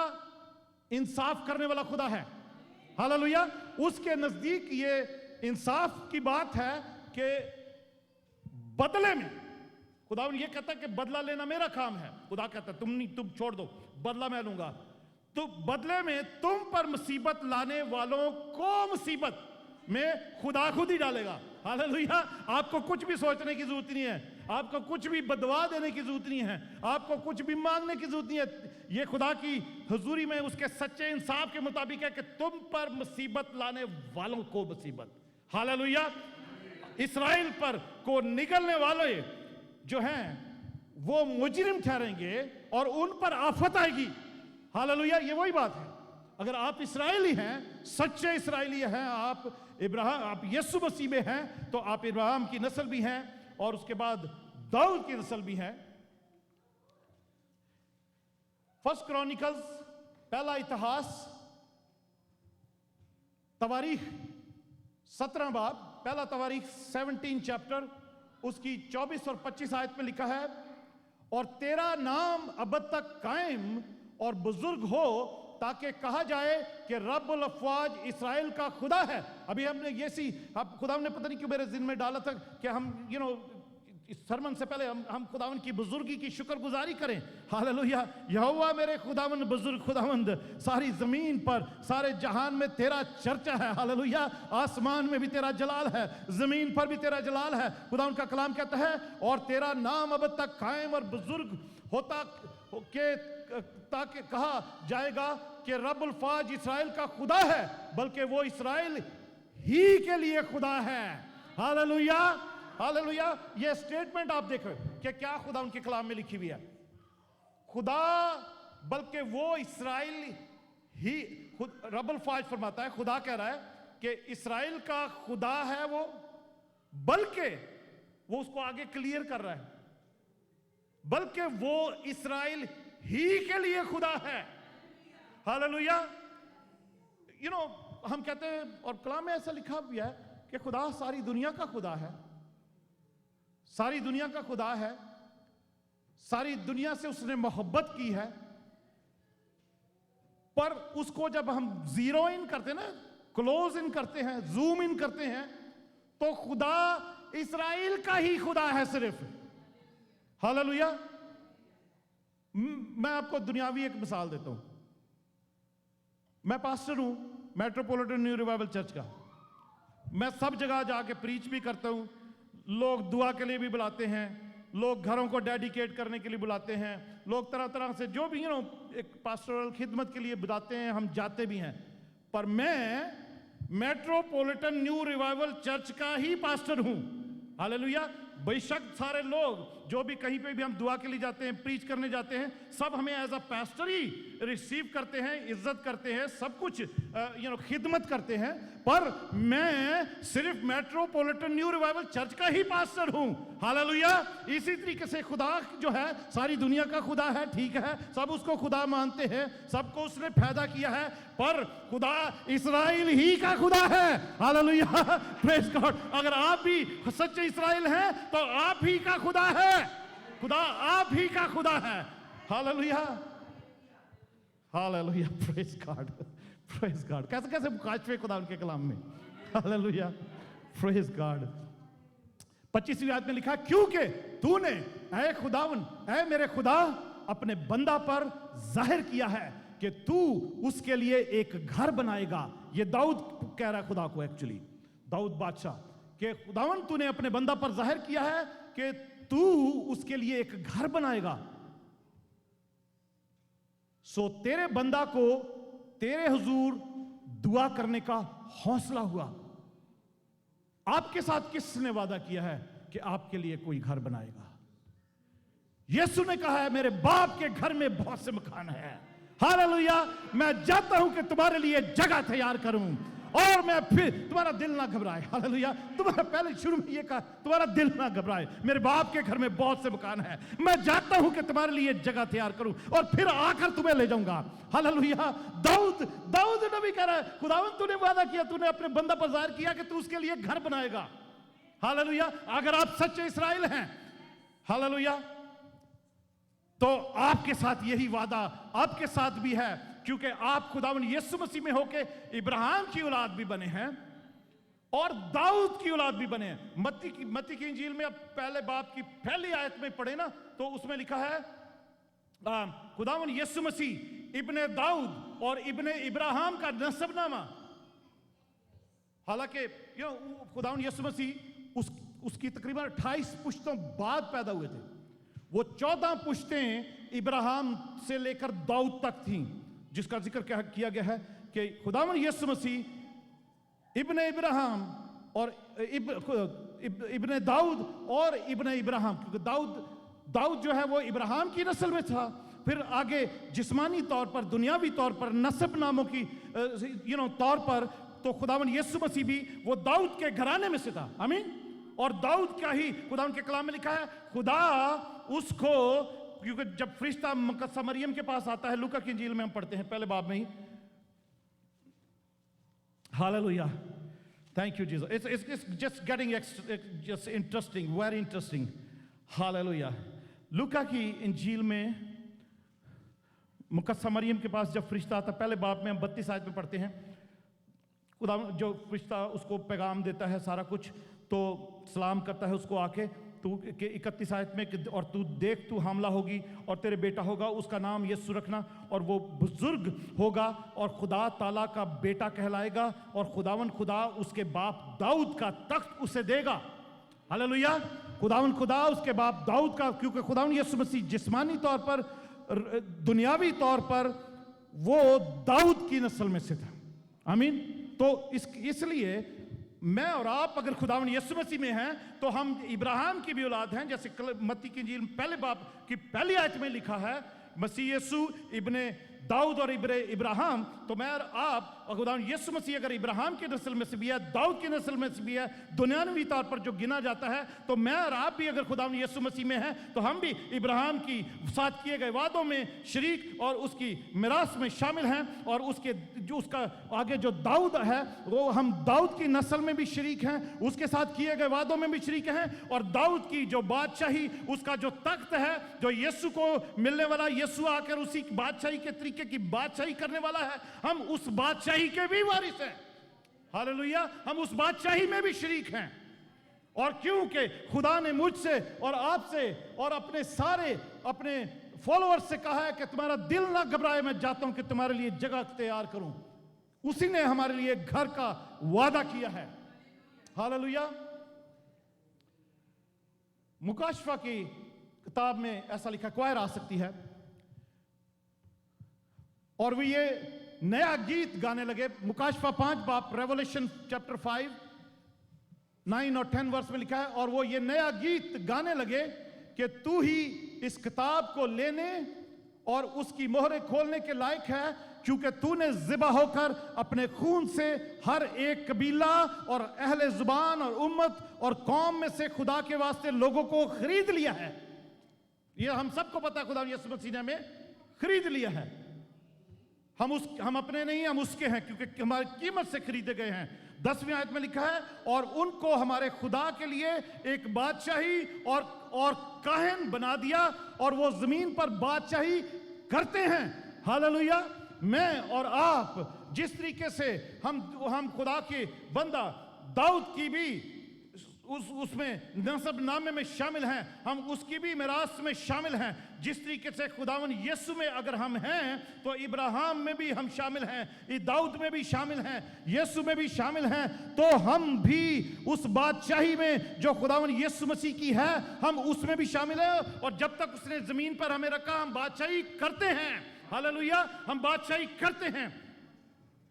इंसाफ करने वाला खुदा है। हालेलुया। उसके नजदीक ये इंसाफ की बात है कि बदले में, खुदा ये कहता है कि बदला लेना मेरा काम है। खुदा कहता है तुम छोड़ दो, बदला मैं लूंगा। तो बदले में तुम पर मुसीबत लाने वालों को मुसीबत में खुदा खुद ही डालेगा। हालेलुया। आपको कुछ भी सोचने की जरूरत नहीं है, आपको कुछ भी बदवा देने की जरूरत नहीं है, आपको कुछ भी मांगने की जरूरत नहीं है। ये खुदा की हुजूरी में उसके सच्चे इंसाफ के मुताबिक है कि तुम पर मुसीबत लाने वालों को मुसीबत। हालेलुया। इस्राएल पर को निगलने वाले जो हैं वो मुजरिम ठहरेंगे और उन पर आफत आएगी। हालेलुया, ये वही बात है। अगर आप इस्राएली हैं, सच्चे इस्राएली हैं, आप यीशु मसीह में हैं, तो आप इब्राहिम की नस्ल भी हैं और उसके बाद दाऊद की नस्ल भी हैं। फर्स्ट क्रॉनिकल्स, पहला इतिहास, तवारीख 17 बाब, पहला तवारीख 17 चैप्टर, उसकी 24 और 25 आयत में लिखा है, और तेरा नाम अब तक कायम और बुजुर्ग हो ताकि कहा जाए कि रब्बुल अफ़वाज इस्राएल का खुदा है। अभी हमने अब खुदा ने पता नहीं क्यों मेरे जिन में डाला था कि हम इस सरमन से पहले हम खुदावंद की बुजुर्गी की शुक्रगुजारी करें। हालेलुया, यहोवा मेरे खुदावंद बुजुर्ग खुदावंद, सारी जमीन पर सारे जहान में तेरा चर्चा है। हालेलुया, आसमान में भी तेरा जलाल है, जमीन पर भी तेरा जलाल है। खुदावंद का कलाम कहता है, और तेरा नाम अब तक कायम और बुजुर्ग होता के ताकि कहा जाएगा कि रब्बुल फ़ाज इस्राएल का खुदा है, बल्कि वो इस्राएल ही के लिए खुदा है। Hallelujah, hallelujah. ये स्टेटमेंट आप देखो कि क्या खुदा उनके कलाम में लिखी हुई है। खुदा, बल्कि वो इस्राएल ही, रब्बुल फ़ाज फरमाता है, खुदा कह रहा है कि इस्राएल का खुदा है वो, बल्कि वो उसको आगे क्लियर कर रहा है, बल्कि वो इस्राएल ही के लिए खुदा है। हालेलुया। हम कहते हैं और कलाम में ऐसा लिखा भी है कि खुदा सारी दुनिया का खुदा है, सारी दुनिया का खुदा है, सारी दुनिया से उसने मोहब्बत की है। पर उसको जब हम जीरो इन करते हैं ना, क्लोज इन करते हैं, जूम इन करते हैं, तो खुदा इस्राएल का ही खुदा है सिर्फ। हालेलुया। मैं आपको दुनियावी एक मिसाल देता हूं। मैं पास्टर हूं मेट्रोपॉलिटन न्यू रिवाइवल चर्च का। मैं सब जगह जाके प्रीच भी करता हूं, लोग दुआ के लिए भी बुलाते हैं, लोग घरों को डेडिकेट करने के लिए बुलाते हैं, लोग तरह तरह से जो भी एक पास्टरल खिदमत के लिए बुलाते हैं, हम जाते भी हैं। पर मैं मेट्रोपॉलिटन न्यू रिवाइवल चर्च का ही पास्टर हूं। हालेलुया। बेशक सारे लोग जो भी कहीं पे भी हम दुआ के लिए जाते हैं, प्रीच करने जाते हैं, सब हमें एज अ पास्टर ही रिसीव करते हैं, इज्जत करते हैं, सब कुछ खिदमत करते हैं। पर मैं सिर्फ मेट्रोपॉलिटन न्यू रिवाइवल चर्च का ही पास्टर हूं। हालेलुया। इसी तरीके से खुदा जो है सारी दुनिया का खुदा है, ठीक है, सब उसको खुदा मानते हैं, सबको उसने पैदा किया है, पर खुदा इस्राएल ही का खुदा है। Hallelujah, praise God. अगर आप भी सच्चे इस्राएल हैं तो आप ही का खुदा है, खुदा आप ही का खुदा है। Hallelujah, hallelujah, praise God, praise God. कैसे कैसे मुकाशफे खुदा उनके कलाम में। Hallelujah, praise God. 25वीं आयत में लिखा, क्योंकि तूने ऐ खुदावन, ऐ मेरे खुदा, अपने बंदा पर जाहिर किया है कि तू उसके लिए एक घर बनाएगा। ये दाऊद कह रहा है खुदा को, एक्चुअली दाऊद बादशाह, कि खुदावन तूने अपने बंदा पर जाहिर किया है कि तू उसके लिए एक घर बनाएगा। सो तेरे बंदा को तेरे हुजूर दुआ करने का हौसला हुआ। आपके साथ किसने वादा किया है कि आपके लिए कोई घर बनाएगा? यीशु ने कहा है, मेरे बाप के घर में बहुत से मकान है। हालेलुया। मैं जाता हूं कि तुम्हारे लिए जगह तैयार करूं और मैं फिर तुम्हारा दिल ना घबराए। हालेलुया। तुम्हारा पहले शुरू में ये कहा, तुम्हारा दिल ना घबराए, मेरे बाप के घर में बहुत से मकान है, मैं जाता हूं कि तुम्हारे लिए जगह तैयार करूं और फिर आकर तुम्हें ले जाऊंगा। हालेलुया। दाऊद नबी कह रहा है, खुदावंद तूने वादा किया, तूने अपने बंदा पर जाहिर किया कि तू उसके लिए घर बनाएगा। हालेलुया। अगर आप सच्चे इस्राएल हैं, हालेलुया, तो आपके साथ यही वादा आपके साथ भी है, क्योंकि आप खुदावंद यीशु मसीह में होके इब्राहिम की औलाद भी बने हैं और दाऊद की औलाद भी बने हैं। मत्ती की इंजील में अब पहले बाब की पहली आयत में पढ़े ना, तो उसमें लिखा है खुदावंद यीशु मसीह इब्ने दाऊद और इब्ने इब्राहिम का नसबनामा। हालांकि खुदावंद यीशु मसीह उसकी तकरीबन 28 पुश्तों बाद पैदा हुए थे। वो 14 पुश्तें इब्राहिम से लेकर दाऊद तक थीं, जिसका जिक्र किया गया है कि खुदावंद यीशु मसीह इब्ने इब्राहिम और इब्ने दाऊद और इब्ने इब्राहिम, क्योंकि दाऊद जो है वो इब्राहिम की नस्ल में था। फिर आगे जिस्मानी तौर पर, दुनियावी तौर पर, नस्ब नामों की तौर पर, तो खुदावन यीशु मसीह भी वो दाऊद के घराने में से था। आमीन। और दाऊद का ही खुदावन के कलाम में लिखा है, खुदा उसको, क्योंकि जब फरिश्ता मुकद्दसा मरियम के पास आता है, लूका की इंजील में हम पढ़ते हैं पहले बाब में ही, hallelujah, thank you Jesus, it's just getting just interesting, very interesting, hallelujah. लूका की इंजील में मुकद्दसा मरियम के पास जब फरिश्ता आता, पहले बाब में हम 32 आयत में पढ़ते हैं, खुदा जो फरिश्ता उसको पैगाम देता है सारा कुछ, तो सलाम करता है उसको आके, तू के 31 आयत में, और तू देख, तू हामला होगी और तेरे बेटा होगा, उसका नाम यीशु रखना, और वो बुजुर्ग होगा और खुदा ताला का बेटा कहलाएगा, और खुदावन खुदा उसके बाप दाऊद का तख्त उसे देगा। हालेलुया। खुदावन खुदा उसके बाप दाऊद का, क्योंकि खुदावन यीशु मसीह जिस्मानी तौर पर, दुनियावी तौर पर वो दाऊद की नस्ल में से था। आमीन। तो इसलिए मैं और आप अगर खुदावन यीशु मसीह में हैं, तो हम इब्राहिम की भी औलाद हैं, जैसे मत्ती की इंजील पहले बाब की पहली आयत में लिखा है, मसीह यीशु इब्ने दाऊद और इब्राहिम। तो मैं और आप, खुदावन यीशु मसीह अगर इब्राहिम की नस्ल में से भी है, दाऊद की नस्ल में से भी है, दुनियावी तौर पर जो गिना जाता है, तो मैं और आप भी अगर खुदावन यीशु मसीह में हैं, तो हम भी इब्राहिम की साथ किए गए वादों में शरीक और उसकी मिरास में शामिल हैं, और उसका आगे जो दाऊद है, वो हम दाऊद की नस्ल में भी शरीक हैं, उसके साथ किए गए वादों में भी शरीक हैं, और दाऊद की जो बादशाही, उसका जो तख्त है, जो यीशु को मिलने वाला, यीशु आकर उसी बादशाही के तरीके की बादशाही करने वाला है, हम उस बादशाही के भी वारिस हैं। हालेलुया। हम उस बादशाही में भी शरीक हैं। और क्योंकि खुदा ने मुझसे और आपसे और अपने फॉलोअर्स से कहा है कि तुम्हारा दिल ना घबराए, मैं जाता हूं कि तुम्हारे लिए जगह तैयार करूं, उसी ने हमारे लिए घर का वादा किया है। हालेलुया। मुकाशफा की किताब में ऐसा लिखा, क्वायर आ सकती है, और वो ये नया गीत गाने लगे। मुकाशफा 5 बाब, रेवोल्यूशन चैप्टर 5 9 और 10 वर्स में लिखा है, और वो ये नया गीत गाने लगे कि तू ही इस किताब को लेने और उसकी मोहरें खोलने के लायक है, क्योंकि तूने ज़िबा होकर अपने खून से हर एक कबीला और अहले जुबान और उम्मत और कौम में से खुदा के वास्ते लोगों को खरीद लिया है। ये हम सबको पता है, खुदा यीशु मसीह ने हमें खरीद लिया है। हम अपने नहीं, हम उसके हैं, क्योंकि हमारी कीमत से खरीदे गए हैं। 10वीं आयत में लिखा है, और उनको हमारे खुदा के लिए एक बादशाही और काहन बना दिया, और वो जमीन पर बादशाही करते हैं। हालेलुया। मैं और आप जिस तरीके से हम खुदा के बंदा दाऊद की भी उसमें नसब नामे में शामिल हैं, हम उसकी भी मिरास में शामिल हैं। जिस तरीके से खुदावन यीशु में अगर हम हैं, तो इब्राहिम में भी हम शामिल हैं, दाऊद में भी शामिल हैं, यीशु में भी शामिल हैं, तो हम भी उस बादशाही में जो खुदावन यीशु मसीह की है, हम उसमें भी शामिल हैं। और जब तक उसने जमीन पर हमें रखा, हम बादशाही करते हैं। हालेलुया। हम बादशाही करते हैं,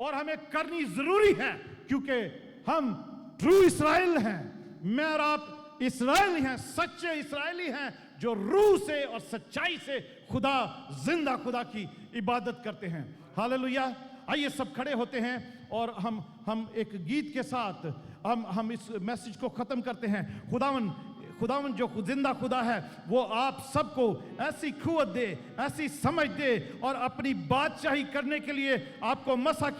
और हमें करनी जरूरी है, क्योंकि हम ट्रू इस्राएल हैं। मैं और आप इस्राएली हैं, सच्चे इस्राएली हैं, जो रूह से और सच्चाई से जिंदा खुदा की इबादत करते हैं। हालेलुया। आइए सब खड़े होते हैं, और हम एक गीत के साथ हम इस मैसेज को खत्म करते हैं। खुदावन जो जिंदा खुदा है, वो आप सबको ऐसी कुव्वत दे, ऐसी समझ दे, और अपनी बादशाही करने के लिए आपको मसा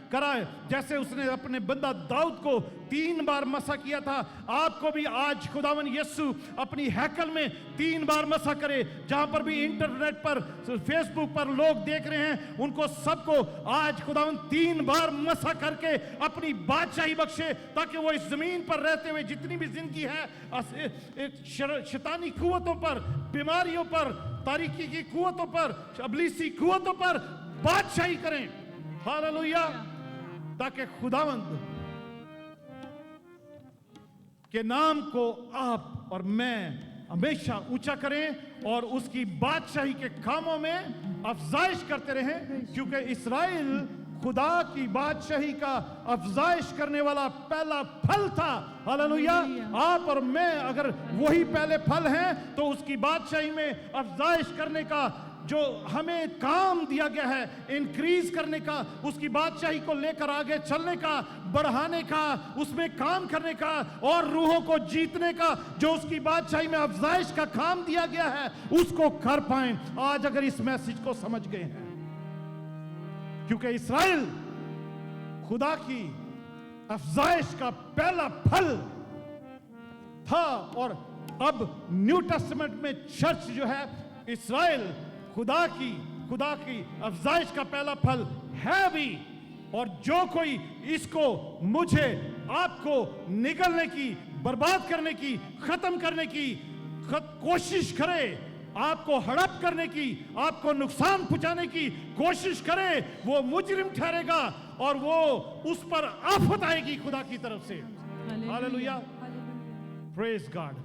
कराए, जैसे उसने अपने बंदा दाऊद को 3 बार मसा किया था। आपको भी आज खुदावन यीशु अपनी हैकल में 3 बार मसा करे। जहां पर भी इंटरनेट पर, फेसबुक पर लोग देख रहे हैं, उनको सबको आज खुदावन 3 बार मसा करके अपनी बादशाही बख्शे, ताकि वो इस जमीन पर रहते हुए जितनी भी जिंदगी है, शैतानी कुव्वतों पर, बीमारियों पर, तारीकी की कुव्वतों पर, अबलीसी कुव्वतों पर बादशाही करें। हालेलुया। ताकि खुदावंद के नाम को आप और मैं हमेशा ऊंचा करें, और उसकी बादशाही के कामों में अफजाइश करते रहें, क्योंकि इस्राएल खुदा की बादशाही का अफजाइश करने वाला पहला फल था। हालेलुया। आप और मैं अगर वही पहले फल हैं तो उसकी बादशाही में अफजाइश करने का जो हमें काम दिया गया है, इंक्रीज करने का, उसकी बादशाही को लेकर आगे चलने का, बढ़ाने का, उसमें काम करने का और रूहों को जीतने का, जो उसकी बादशाही में अफजाइश का काम दिया गया है, उसको कर पाएं। आज अगर इस मैसेज को समझ गए हैं, क्योंकि इस्राएल खुदा की अफजाइश का पहला फल था और अब न्यू टेस्टामेंट में चर्च जो है, इस्राएल खुदा की अफजाइश का पहला फल है भी। और जो कोई इसको मुझे आपको निगलने की, बर्बाद करने की, खत्म करने की कोशिश करे, आपको हड़प करने की, आपको नुकसान पहुंचाने की कोशिश करे, वो मुजरिम ठहरेगा और वो उस पर आफत आएगी खुदा की तरफ से। Hallelujah, praise God.